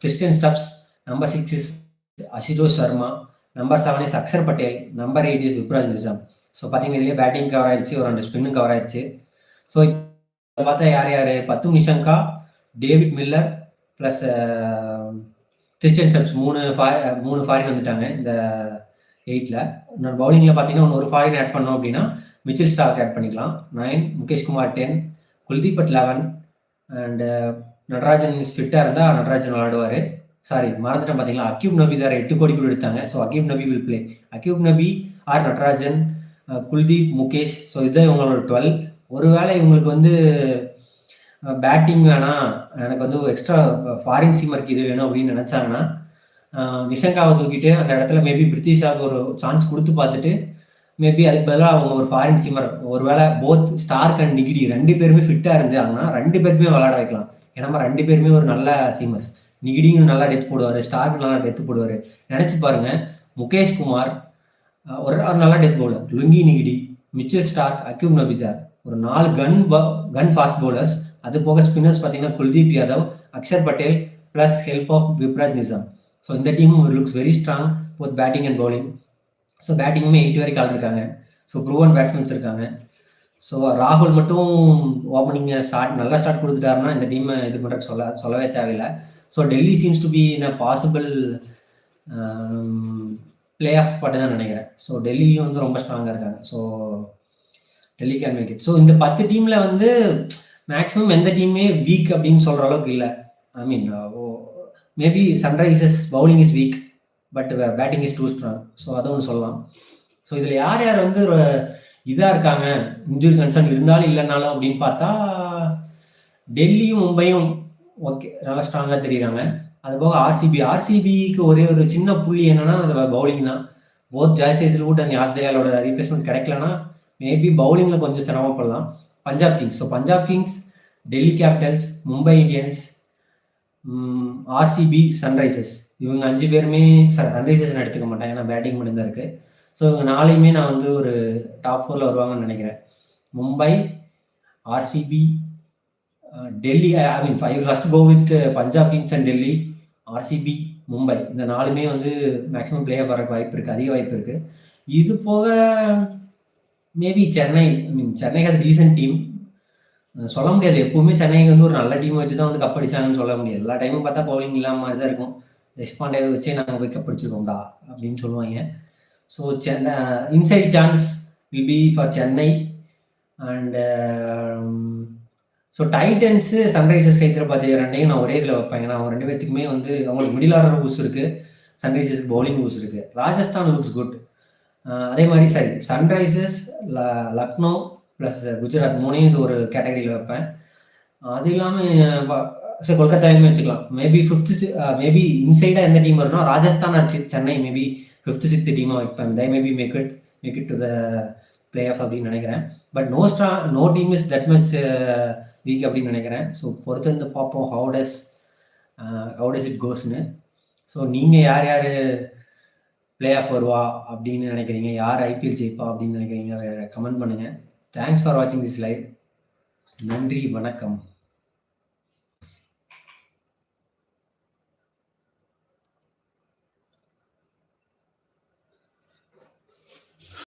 Speaker 1: Tristan Stubbs. Number 6 is Ashutosh Sharma. Number 7 is Axar Patel. Number 8 is Vipraj Nigam. So பார்த்தீங்கன்னா இதுலேயே பேட்டிங் கவர் ஆயிடுச்சு, ஒரு 2 ஸ்பின்னும் கவர் ஆயிடுச்சு. ஸோ இப்போ பார்த்தா யார் 10 Nissanka, David Miller plus Tristan Stubbs 3 foreign வந்துட்டாங்க இந்த 8ல். இன்னொரு பவுலிங்கில் பார்த்தீங்கன்னா ஒரு ஃபாரின் ஆட் பண்ணோம் அப்படின்னா மிச்சில் ஸ்டார்க் ஆட் பண்ணிக்கலாம். 9, முகேஷ் குமார் 10, குல்தீப் at 11 அண்ட் நடராஜன் ஃபிட்டாக இருந்தால் நடராஜன் விளையாடுவார். சாரி, மறந்துட்டேன் பார்த்தீங்களா, அக்யூப் நபி வேறு 8 கோடி கூட எடுத்தாங்க. ஸோ அக்யூப் நபி will play. Auqib Nabi or Natarajan, Kuldeep, Mukesh. So இதுதான் இவங்களோட 12. ஒருவேளை இவங்களுக்கு வந்து பேட்டிங் வேணாம், எனக்கு வந்து எக்ஸ்ட்ரா ஃபாரின் சீமருக்கு இது வேணும் அப்படின்னு நினச்சாங்கன்னா நிஷங்காவை தூக்கிட்டு அந்த இடத்துல மேபி பிரித்திஷாவுக்கு ஒரு சான்ஸ் கொடுத்து பார்த்துட்டு மேபி அதுக்கு பதிலாக அவங்க ஒரு ஃபாரின் சீமர், ஒருவேளை போத் ஸ்டார்க் அண்ட் நிகிடி 2 பேருமே ஃபிட்டாக இருந்தாங்கன்னா 2 பேருமே விளையாட வைக்கலாம். ஏன்னா 2 பேருமே ஒரு நல்ல சீமர்ஸ். நிகிடியும் நல்லா டெத் போடுவார், ஸ்டார்க் நல்லா டெத் போடுவார். நினச்சி பாருங்க, முகேஷ் குமார் ஒரு நல்லா death bowler, Lungi Ngidi, Mitchell Starc, Aquib Nabi Dar, ஒரு 4 கன் ஃபாஸ்ட் பவுலர்ஸ். அது போக ஸ்பின்னர்ஸ் பார்த்தீங்கன்னா Kuldeep Yadav, Axar Patel plus help of Vipraj Nigam. So இந்த team looks very strong both batting and bowling. So பேட்டிங்குமே 8 வரைக்கும் ஆள் இருக்காங்க. ஸோ ப்ரூவன் பேட்ஸ்மேன்ஸ் இருக்காங்க. ஸோ ராகுல் மட்டும் ஓப்பனிங் நல்லா ஸ்டார்ட் கொடுத்துட்டாருன்னா இந்த டீமை இது பண்ணுறதுக்கு சொல்லவே தேவையில்லை. So Delhi seems to be in a possible play off spot தான் நினைக்கிறேன். ஸோ டெல்லியும் வந்து ரொம்ப ஸ்ட்ராங்காக இருக்காங்க. So Delhi can make it. So இந்த 10 டீமில் வந்து மேக்ஸிமம் எந்த டீமே வீக் அப்படின்னு சொல்கிற அளவுக்கு இல்லை. I mean maybe Sunrisers bowling is weak but batting is too strong. So அதை ஒன்று சொல்லலாம். ஸோ இதில் யார் யார் வந்து இதாக இருக்காங்க, இன்ஜுரி கன்சர்ன் இருந்தாலும் இல்லைனாலும் அப்படின்னு பார்த்தா டெல்லியும் மும்பையும் ஓகே நல்லா ஸ்ட்ராங்காக தெரியுறாங்க. அது போக ஆர்சிபிக்கு ஒரே ஒரு சின்ன புள்ளி என்னன்னா அது பவுலிங் தான். Both Josh Hazlewood and Yash தயாலோட ரீப்ளேஸ்மெண்ட் கிடைக்கலன்னா மேபி பவுலிங்கில் கொஞ்சம் சிரமப்படலாம். Punjab Kings, Delhi Capitals, Mumbai Indians, RCB, Sunrisers, இவங்க 5 பேருமே சன்ரைசர்ஸ் எடுத்துக்க மாட்டாங்க ஏன்னா பேட்டிங் மட்டும் தான் இருக்குது. ஸோ இவங்க 4யுமே நான் வந்து ஒரு டாப் 4ல வருவாங்கன்னு நெனைக்கிறேன். Mumbai, RCB, Delhi. I mean I will first go with Punjab kings and Delhi, RCB, Mumbai. இந்த 4மே வந்து மேக்ஸிமம் பிளே ஆஃப் வரக்கு வாய்ப்பு இருக்கு. அதிக வாய்ப்பு இருக்கு. இது போக maybe Chennai. I mean Chennai has decent team. சொல்ல முடியாது. எப்பவுமே சென்னைக்கு வந்து ஒரு நல்ல டீம் வச்சு தான் வந்து கப் அடிச்சாங்கன்னு சொல்ல முடியாது. எல்லா டைமும் பார்த்தா பவுலிங் இல்லாம மாரி தான் இருக்கும். தேஷ்பாண்டேவ வச்சே நாங்க போய் கப் அடிச்சிருக்கோம்டா அப்படின்னு சொல்லுவாய்ங்க. So Chennai inside chance will be for Chennai and so Titans, Sunrisers Hyderabad இது 2யும் நான் ஒரே இதில வைப்பேன். ஏன்னா அவங்க 2 பேத்துக்குமே வந்து அவங்களுக்கு மிடில் ஆர்டர் பூஸ்ட் இருக்கு. சன்ரைசர்ஸ்க்கு பவுலிங் பூஸ்ட் இருக்கு. Rajasthan looks good. அதே மாரி சன்ரைசர்ஸ், லக்னோ பிளஸ் குஜராத் 3யும் இது ஒரு கேட்டகரியில வைப்பேன். அது இல்லாம கொல்கத்தாவையுமே வச்சுக்கலாம். மேபி இன்சைடா எந்த டீம் வரும்னா Rajasthan R Chennai maybe 5th, 6th டீமா வைப்பேன். They maybe make it to the play off அப்படின்னு நெனைக்கிறேன். But no team is that much weak அப்படின்னு நெனைக்கிறேன். ஸோ பொறுத்திருந்து பார்ப்போம் ஹவ் டஸ் இட் கோஸ்ன்னு. ஸோ நீங்க யாரு பிளே ஆஃப் வருவா அப்படின்னு நெனைக்கிறீங்க? யார் ஐபிஎல் ஜெயிப்பா அப்படின்னு நெனைக்கிறீங்க? கமெண்ட் பண்ணுங்க. தேங்க்ஸ் ஃபார் வாட்சிங் திஸ் லைவ். நன்றி, வணக்கம்.